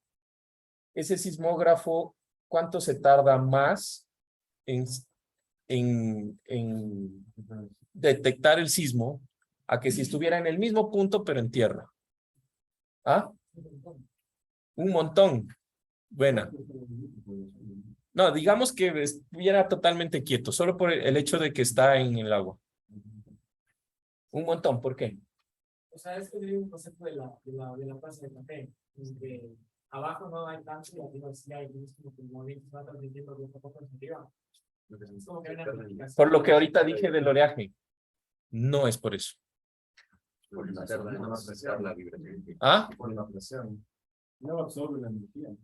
ese sismógrafo, ¿cuánto se tarda más en detectar el sismo a que si estuviera en el mismo punto pero en tierra? ¿Ah? Un montón. Buena. No, digamos que estuviera totalmente quieto, solo por el hecho de que está en el agua. Un montón, ¿por qué? O sea, es que hay un concepto de la taza de café, donde abajo no hay tanto y arriba sí hay, y es como que el movimiento se va transmitiendo de poco hacia arriba. Es como que hay una amplificación. Por lo que ahorita dije del oleaje. No es por eso. Por la vibración. ¿Ah? Por la presión. No absorbe la energía.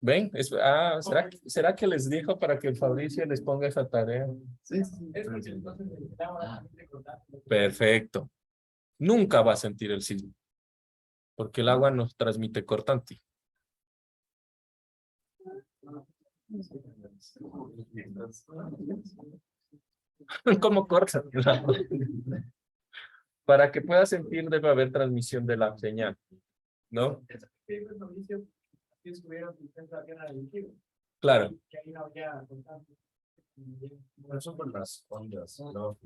¿Ven? ¿Será que les dijo para que el Fabricio les ponga esa tarea? Sí, sí. Es porque entonces necesitamos la gente de contacto. Perfecto. Nunca va a sentir el sismo. Porque el agua nos transmite cortante. ¿Cómo corta? Para que pueda sentir debe haber transmisión de la señal, ¿no? Claro. Son por las ondas, ¿no?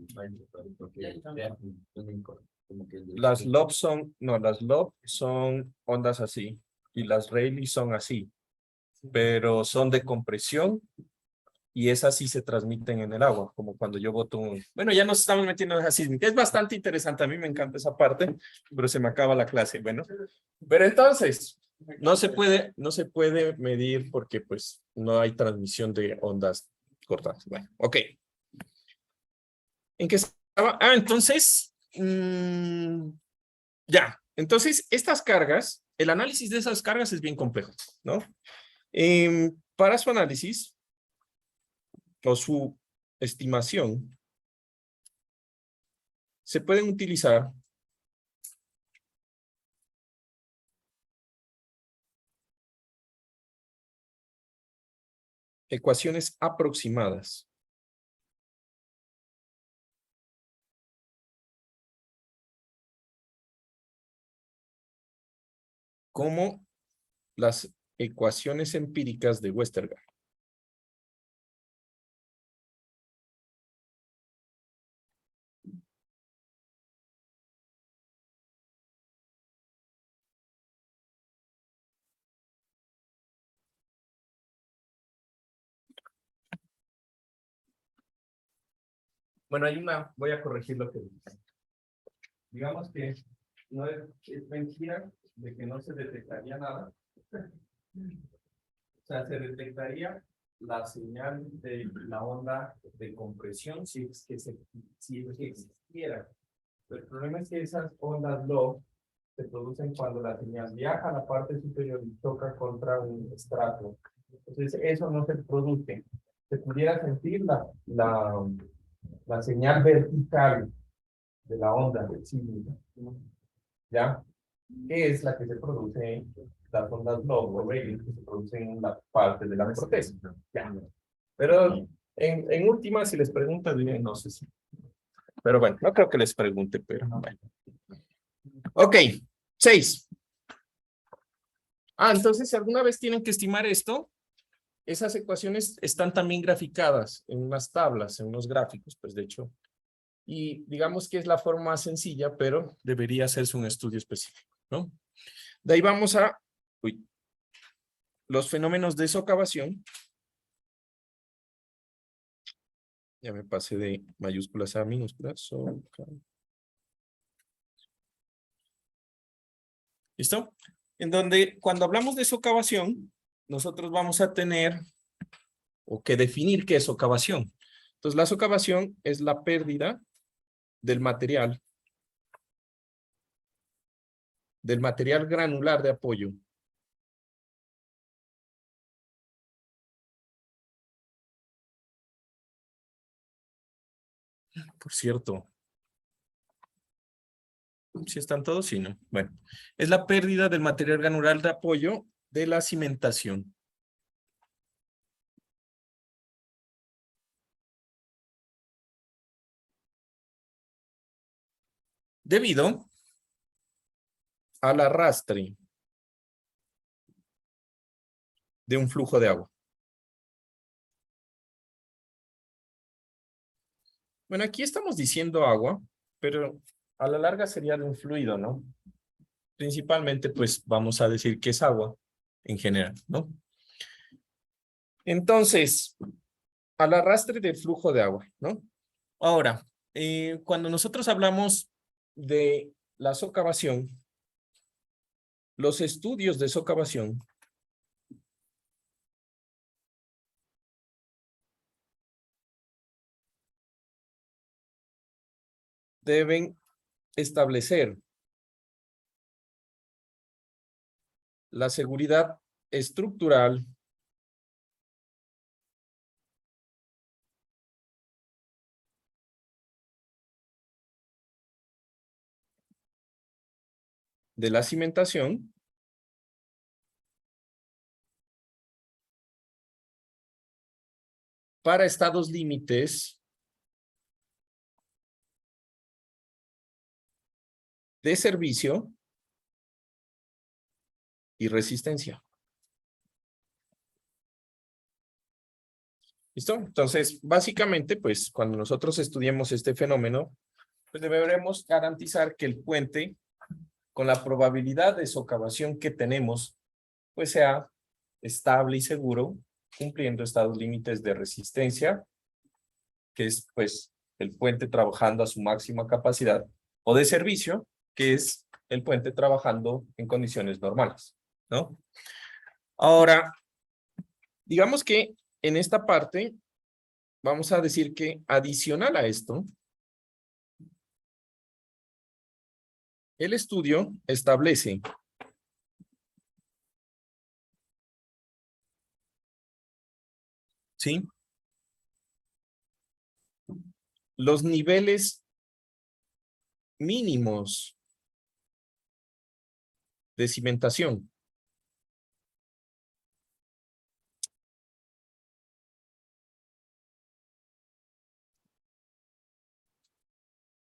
Las LOB son ondas así y las Rayleigh son así. pero son de compresión y esas sí se transmiten en el agua, como cuando yo boto un... Bueno, ya nos estamos metiendo en esa sísmica. Es bastante interesante, a mí me encanta esa parte, pero se me acaba la clase, bueno. Pero entonces, no se puede medir porque pues no hay transmisión de ondas cortas. Bueno, ok. ¿En qué estaba? Ah, entonces, ya. Entonces, estas cargas, el análisis de esas cargas es bien complejo, ¿no? Para su análisis o su estimación, se pueden utilizar ecuaciones aproximadas. Como las ecuaciones empíricas de Westergaard. Bueno, voy a corregir lo que dice. Digamos que no es mentira de que no se detectaría nada. O sea, se detectaría la señal de la onda de compresión si es que existiera. Pero el problema es que esas ondas low se producen cuando la señal viaja a la parte superior y choca contra un estrato. Entonces, eso no se produce. Se pudiera sentir la señal vertical de la onda sísmica, ¿ya? Que es la que se produce en las ondas low o radio, que se producen en la parte de la corteza. Ya. Pero en última, si les preguntan, dirían, no sé si. Pero bueno, no creo que les pregunte, pero bueno. Ok, 6. Entonces, si alguna vez tienen que estimar esto, esas ecuaciones están también graficadas en unas tablas, en unos gráficos, pues de hecho. Y digamos que es la forma más sencilla, pero debería hacerse un estudio específico, ¿no? De ahí vamos a los fenómenos de socavación. Ya me pasé de mayúsculas a minúsculas. ¿Listo? En donde cuando hablamos de socavación, nosotros vamos a tener o que definir qué es socavación. Entonces, la socavación es la pérdida del material granular de apoyo por cierto. ¿Sí están todos? Sí, ¿no? Bueno, es la pérdida del material granular de apoyo de la cimentación. Debido al arrastre de un flujo de agua. Bueno, aquí estamos diciendo agua, pero a la larga sería de un fluido, ¿no? Principalmente, pues, vamos a decir que es agua en general, ¿no? Entonces, al arrastre de flujo de agua, ¿no? Ahora, cuando nosotros hablamos de la socavación, los estudios de socavación deben establecer la seguridad estructural de la cimentación para estados límites de servicio y resistencia. ¿Listo? Entonces, básicamente, pues, cuando nosotros estudiemos este fenómeno, pues deberemos garantizar que el puente, con la probabilidad de socavación que tenemos, pues sea estable y seguro, cumpliendo estados límites de resistencia, que es pues el puente trabajando a su máxima capacidad, o de servicio, que es el puente trabajando en condiciones normales, ¿no? Ahora, digamos que en esta parte, vamos a decir que adicional a esto, el estudio establece ¿sí? Los niveles mínimos de cimentación.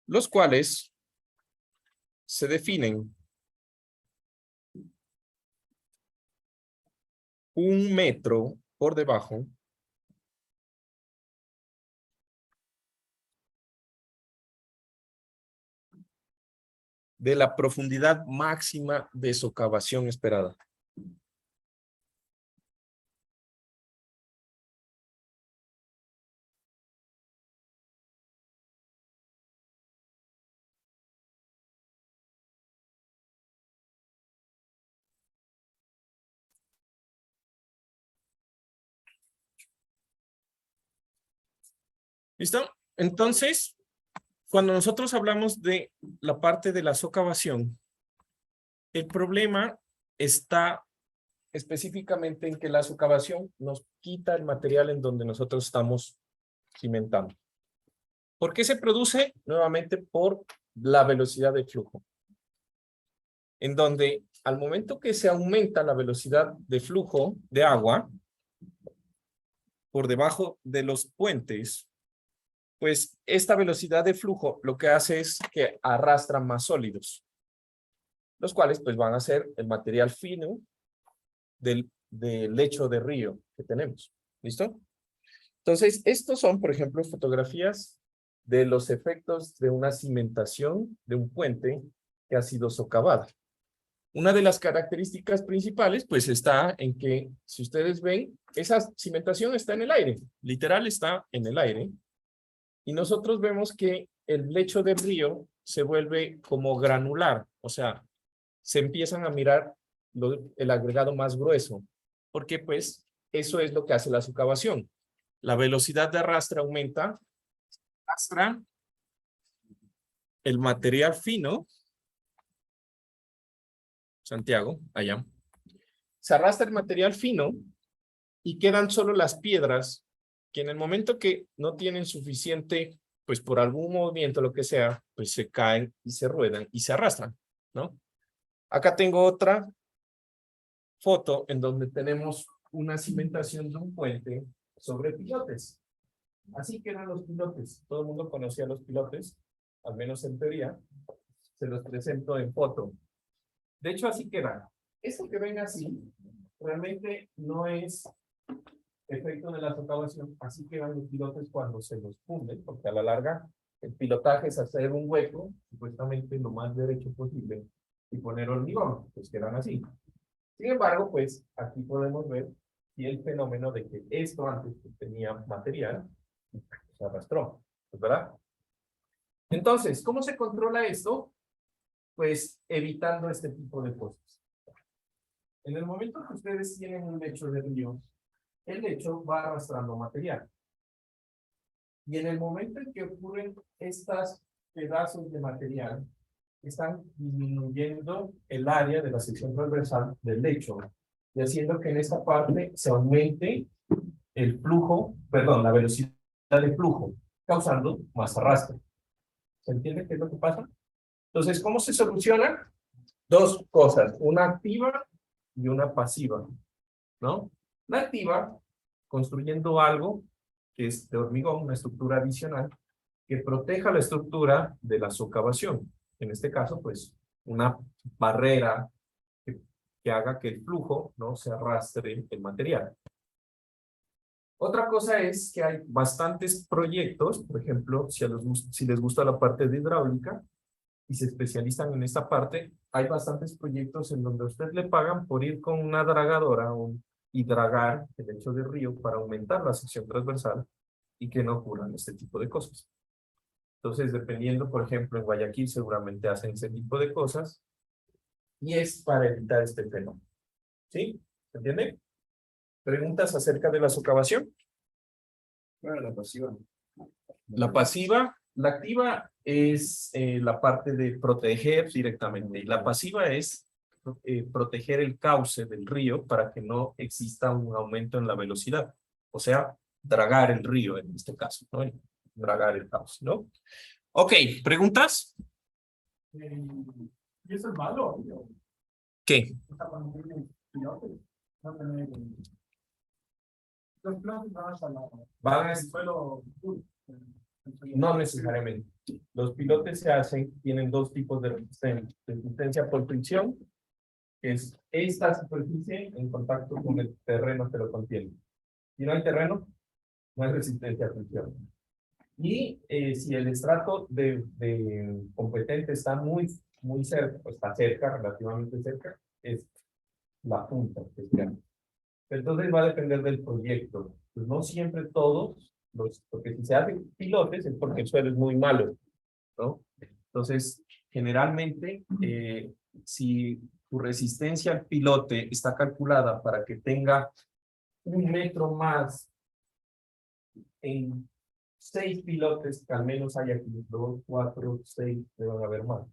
Los cuales se definen 1 metro por debajo de la profundidad máxima de socavación esperada. ¿Listo? Entonces, cuando nosotros hablamos de la parte de la socavación, el problema está específicamente en que la socavación nos quita el material en donde nosotros estamos cimentando. ¿Por qué se produce? Nuevamente por la velocidad de flujo. En donde al momento que se aumenta la velocidad de flujo de agua por debajo de los puentes, pues esta velocidad de flujo lo que hace es que arrastra más sólidos, los cuales pues van a ser el material fino del lecho de río que tenemos. ¿Listo? Entonces, estos son, por ejemplo, fotografías de los efectos de una cimentación de un puente que ha sido socavada. Una de las características principales, pues, está en que, si ustedes ven, esa cimentación está en el aire, literal está en el aire, y nosotros vemos que el lecho del río se vuelve como granular, o sea, se empiezan a mirar el agregado más grueso, porque pues eso es lo que hace la socavación. La velocidad de arrastre aumenta, arrastra el material fino, Santiago, allá, se arrastra el material fino y quedan solo las piedras que en el momento que no tienen suficiente, pues por algún movimiento, lo que sea, pues se caen y se ruedan y se arrastran, ¿no? Acá tengo otra foto en donde tenemos una cimentación de un puente sobre pilotes. Así que eran los pilotes. Todo el mundo conocía los pilotes, al menos en teoría. Se los presento en foto. De hecho, así quedan. Esto que ven así, realmente no es efecto de la socavación. Así quedan los pilotes cuando se los funden, porque a la larga el pilotaje es hacer un hueco, supuestamente lo más derecho posible, y poner hormigón, pues quedan así. Sin embargo, pues aquí podemos ver y el fenómeno de que esto antes tenía material se arrastró, ¿verdad? Entonces, ¿cómo se controla esto? Pues evitando este tipo de cosas. En el momento que ustedes tienen un lecho de río, el lecho va arrastrando material. Y en el momento en que ocurren estos pedazos de material, están disminuyendo el área de la sección transversal del lecho y haciendo que en esta parte se aumente el flujo, perdón, la velocidad de flujo, causando más arrastre. ¿Se entiende qué es lo que pasa? Entonces, ¿cómo se soluciona? Dos cosas, una activa y una pasiva, ¿no? La activa, construyendo algo que es de hormigón, una estructura adicional, que proteja la estructura de la socavación. En este caso, pues, una barrera que haga que el flujo no se arrastre el material. Otra cosa es que hay bastantes proyectos, por ejemplo, si les gusta la parte de hidráulica y se especializan en esta parte, hay bastantes proyectos en donde a usted le pagan por ir con una dragadora o y dragar el lecho del río para aumentar la sección transversal y que no ocurran este tipo de cosas. Entonces, dependiendo, por ejemplo, en Guayaquil seguramente hacen ese tipo de cosas y es para evitar este fenómeno. ¿Sí? ¿Se entiende? ¿Preguntas acerca de la socavación? Bueno, la pasiva. La pasiva, la activa es la parte de proteger directamente y la pasiva es proteger el cauce del río para que no exista un aumento en la velocidad. O sea, dragar el río en este caso, ¿no? Dragar el cauce, ¿no? Ok, ¿preguntas? ¿Y eso es malo? ¿Qué? Cuando tienen pilotes, no tener- los pilotes van hasta la- Van a el suelo duro. No necesariamente. Los pilotes se hacen, tienen dos tipos de resistencia. Resistencia por fricción, que es esta superficie en contacto con el terreno que lo contiene. Si no hay terreno, no hay resistencia a fricción. Y si el estrato de competente está muy cerca, o está cerca, relativamente cerca, es la punta que es grande. Entonces va a depender del proyecto. Pues no siempre todos, porque si se hacen pilotes es porque el suelo es muy malo, ¿no? Entonces, generalmente, si tu resistencia al pilote está calculada para que tenga 1 metro más en 6 pilotes, que al menos hay aquí 2, 4, 6, deben haber más.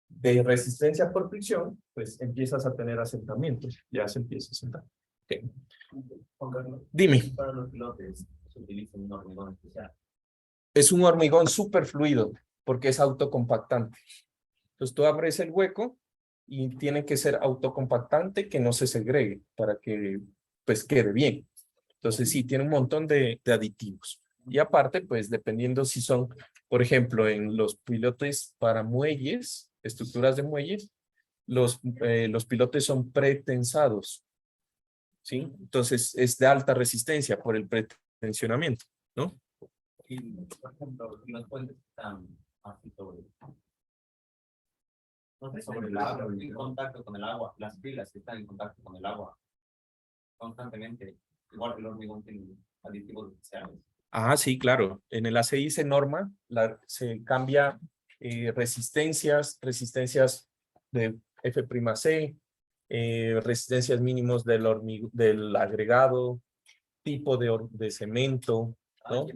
De resistencia por fricción, pues empiezas a tener asentamientos, ya se empieza a asentar. Okay. Dime. Para los pilotes se utiliza un hormigón especial. Es un hormigón súper fluido, porque es autocompactante. Entonces tú abres el hueco y tiene que ser autocompactante que no se segregue para que pues quede bien. Entonces sí, tiene un montón de aditivos. Y aparte, pues dependiendo si son, por ejemplo, en los pilotes para muelles, estructuras de muelles, los pilotes son pretensados, ¿sí? Entonces es de alta resistencia por el pretensionamiento, ¿no? Y, por ejemplo, los puentes están así sobre el agua, en contacto con el agua, las pilas que están en contacto con el agua constantemente, igual que el hormigón tiene aditivos especiales. Ah, sí, claro. En el ACI se norma, se cambia resistencias de F'C, resistencias mínimos del agregado, tipo de cemento, ¿no?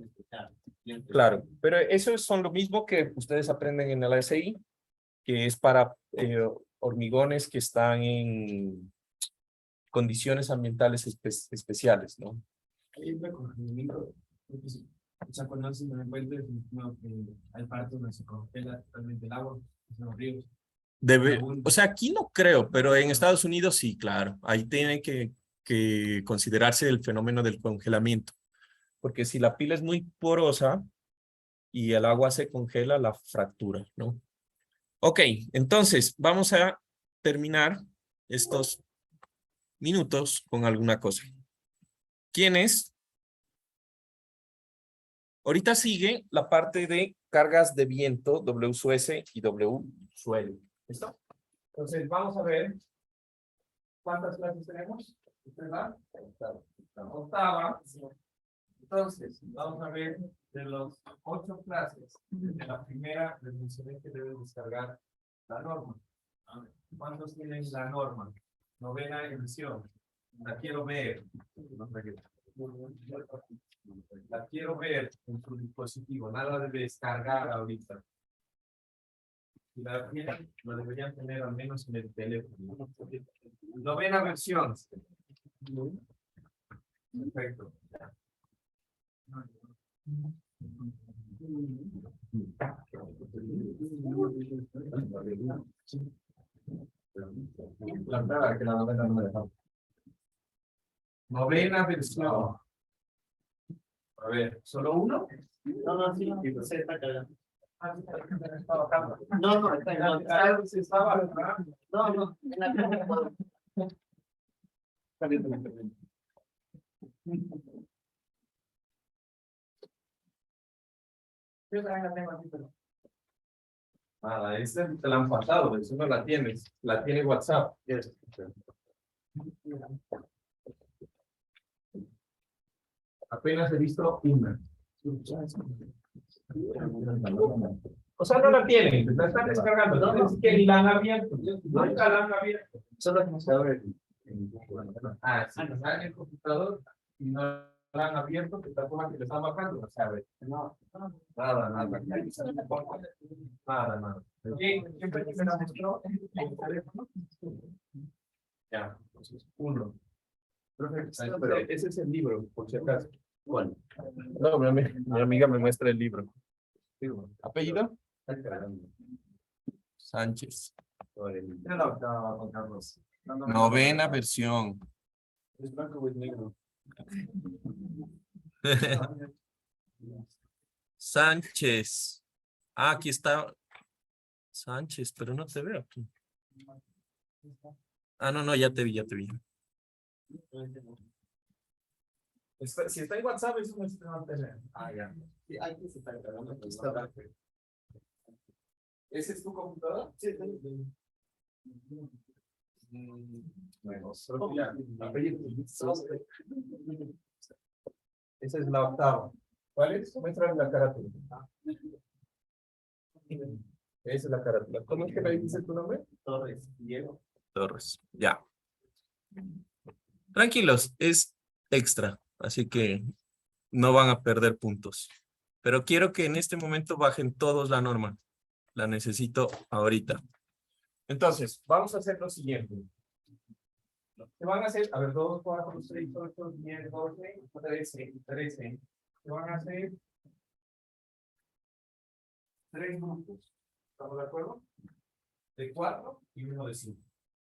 Claro, pero eso son lo mismo que ustedes aprenden en el ACI, que es para hormigones que están en condiciones ambientales especiales, ¿no? Hay un reconocimiento, porque sí, o sea, cuando hacen un encuentro, no, hay partes donde se congela totalmente el agua, en los ríos. O sea, aquí no creo, pero en Estados Unidos sí, claro. Ahí tiene que considerarse el fenómeno del congelamiento. Porque si la pila es muy porosa y el agua se congela, la fractura, ¿no? Ok, entonces vamos a terminar estos minutos con alguna cosa. ¿Quiénes? Ahorita sigue la parte de cargas de viento, W-S y W-suelo. ¿Listo? Entonces vamos a ver cuántas clases tenemos. ¿Verdad? Octava. Entonces, vamos a ver de los 8 clases. Desde la primera les mencioné que deben descargar la norma. ¿Cuántos tienen la norma? Novena edición. La quiero ver. La quiero ver en su dispositivo. Nada de descargar ahorita. Si la tienen, lo deberían tener al menos en el teléfono. Novena versión. Perfecto. Novena versión. A ver, ¿solo uno? No, sí, se está cargando. Está bajando. No, está en Se estaba bajando. No, en la cámara. Yo también la tengo aquí, pero. Nada, esta te la han pasado, eso no la tienes. La tiene WhatsApp. Apenas he visto una. O sea, no la tienen, la están descargando, no es que ni la han abierto, nunca la han abierto. Solo que se abre. Ah, sí, está en el computador y no la han abierto, que tal forma que le están bajando, no se abre. No, Nada, nada. Nada, nada. ¿Quién fue el que me la mostró? Ya, entonces, uno. Ese es el libro, por si acaso. ¿cuál? No, mi amiga me muestra el libro. ¿Apellido? Sánchez. Mira la octava, Juan Carlos. Novena versión. Es blanco o es negro. Sánchez. Ah, aquí está. Sánchez, pero no te veo aquí. Ah, no, no, ya te vi, ya te vi. Si está en WhatsApp, eso no se va a tener. Ah, ya. Sí, hay que estar cargando. ¿Ese es tu computadora? Sí, Bueno, esa es la octava. ¿Cuál es? Muéstrame la carátula. Esa es la carátula. ¿Cómo es que le dice tu nombre? Torres, Diego. Torres. Ya. Tranquilos, es extra, así que no van a perder puntos. Pero quiero que en este momento bajen todos la norma. La necesito ahorita. Entonces, vamos a hacer lo siguiente. Se van a hacer, a ver, 2, 4, 6, 8, 10, 12, 13, 13. Se van a hacer 3 grupos. ¿Estamos de acuerdo? De 4 y uno de 5.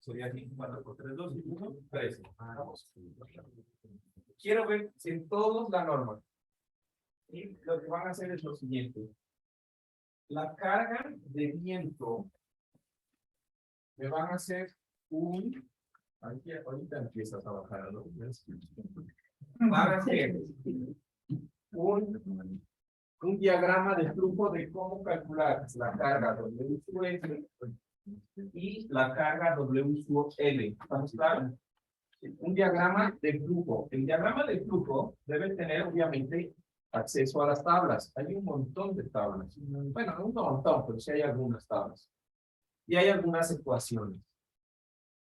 Sería aquí 4 por 3, 2 y 1, 13. Vamos. Quiero ver si en todos la norma. Y lo que van a hacer es lo siguiente. La carga de viento me van a hacer un... Aquí, ahorita empiezas a bajar, ¿no? Van a hacer un diagrama de flujo de cómo calcular la carga W sub S y la carga W sub L. ¿Estamos claros? Un diagrama de flujo. El diagrama de flujo debe tener, obviamente, acceso a las tablas. Hay un montón de tablas. Bueno, no un montón, pero sí hay algunas tablas. Y hay algunas ecuaciones.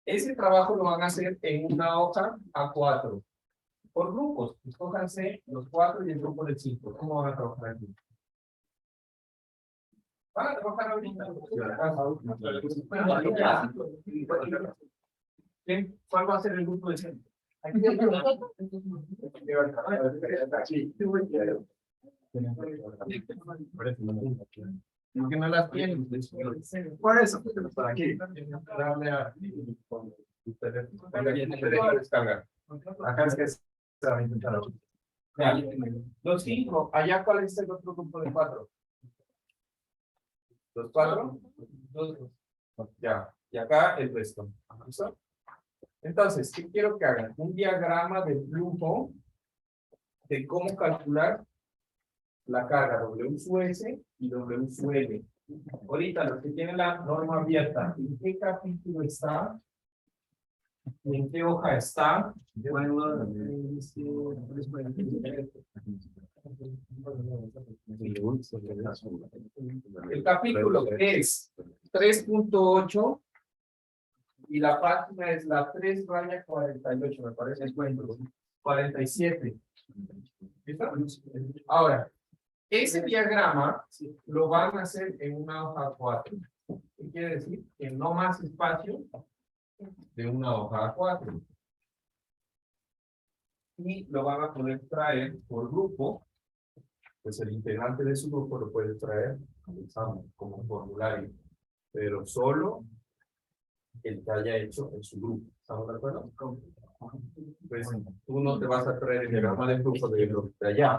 Ese trabajo lo van a hacer en una hoja A4. Por grupos. Escójanse los 4 y el grupo de 5. ¿Cómo van a trabajar aquí? Van a trabajar ahorita. ¿Cuál va a ser el grupo de 5? Aquí porque no las tienen. Por eso, porque no están aquí. Darle a ustedes descargar. Acá es que se va a intentar. Los 5, allá cuál es el otro grupo de 4. ¿Los 4? Ya, y acá el resto. ¿Listo? Entonces, ¿qué quiero que hagan? Un diagrama de flujo de cómo calcular la carga W sub S y W sub L. Ahorita los que tienen la norma abierta, ¿en qué capítulo está? ¿En qué hoja está? El capítulo es 3.8 y la página es la 3/48, me parece, es 47. ¿Listo? Ahora, ese diagrama lo van a hacer en una hoja 4. ¿Qué quiere decir? Que no más espacio de una hoja A4. Y lo van a poder traer por grupo. Pues el integrante de su grupo lo puede traer como formulario. Pero solo el que haya hecho en su grupo. ¿Estamos de acuerdo? Pues tú no te vas a traer el diagrama de flujo de los de allá.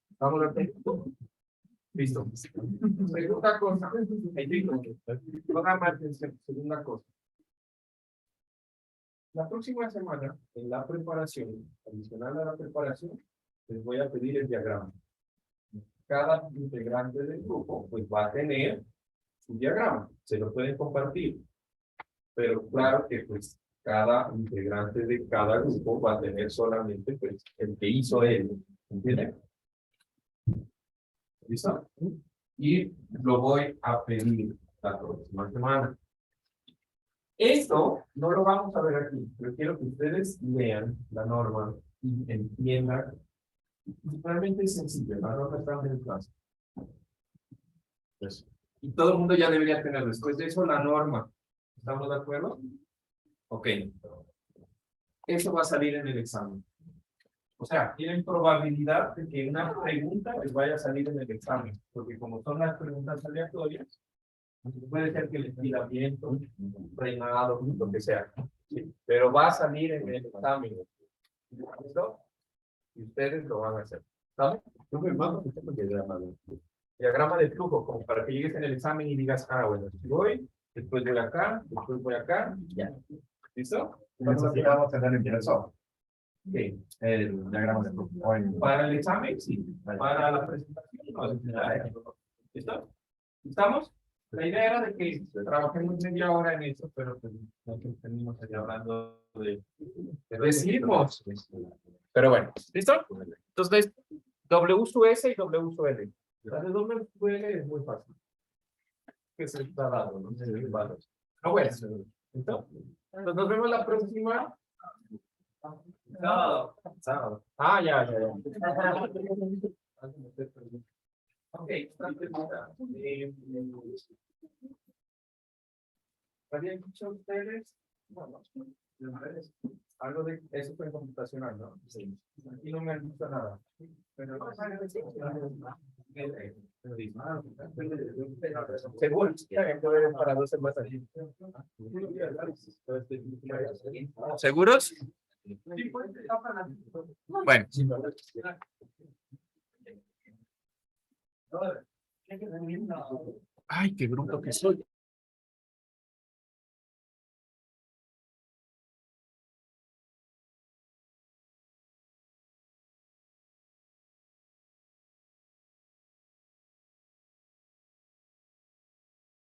¿Estamos de acuerdo? Listo. Segunda cosa. Pongan más atención. Segunda cosa. La próxima semana, en la preparación, adicional a la preparación, les voy a pedir el diagrama. Cada integrante del grupo, pues va a tener su diagrama. Se lo pueden compartir. Pero claro que, pues, cada integrante de cada grupo va a tener solamente pues, el que hizo él. ¿Entienden? ¿Listo? Y lo voy a pedir la próxima semana. Esto no lo vamos a ver aquí, pero quiero que ustedes lean la norma y entiendan. Realmente es sencillo, la norma está en el clase. Eso. Y todo el mundo ya debería tener después de eso la norma. ¿Estamos de acuerdo? Ok. Eso va a salir en el examen. O sea, tienen probabilidad de que una pregunta les vaya a salir en el examen, porque como son las preguntas aleatorias, puede ser que les pida viento, reinado, lo que sea. ¿Sí? Pero va a salir en el examen. ¿Listo? Y ustedes lo van a hacer. ¿Saben? Diagrama de flujo, como para que llegues en el examen y digas, ah, bueno, si voy, después voy acá, después voy acá, ya. ¿Listo? Necesitamos tener impreso Sí. el diagrama de flujo. Para el examen, sí. Para la presentación, no. ¿Listo? ¿Estamos? La idea era de que trabajemos media hora en eso, pero pues nosotros venimos allá hablando de sismos. Pero bueno, ¿listo? Entonces, W sub S y W sub L. La de W sub L es muy fácil. Que se está dado, ¿no? No, bueno. ¿Listo? Entonces nos vemos la próxima. Sábado. Sábado. Ah, ya. Ok. ¿Habían dicho ustedes? Bueno, algo de eso fue computacional, ¿no? Sí. Aquí no me han dicho nada. Pero seguro, para 2 semanas. ¿Seguros? Bueno. Ay, qué bruto que soy.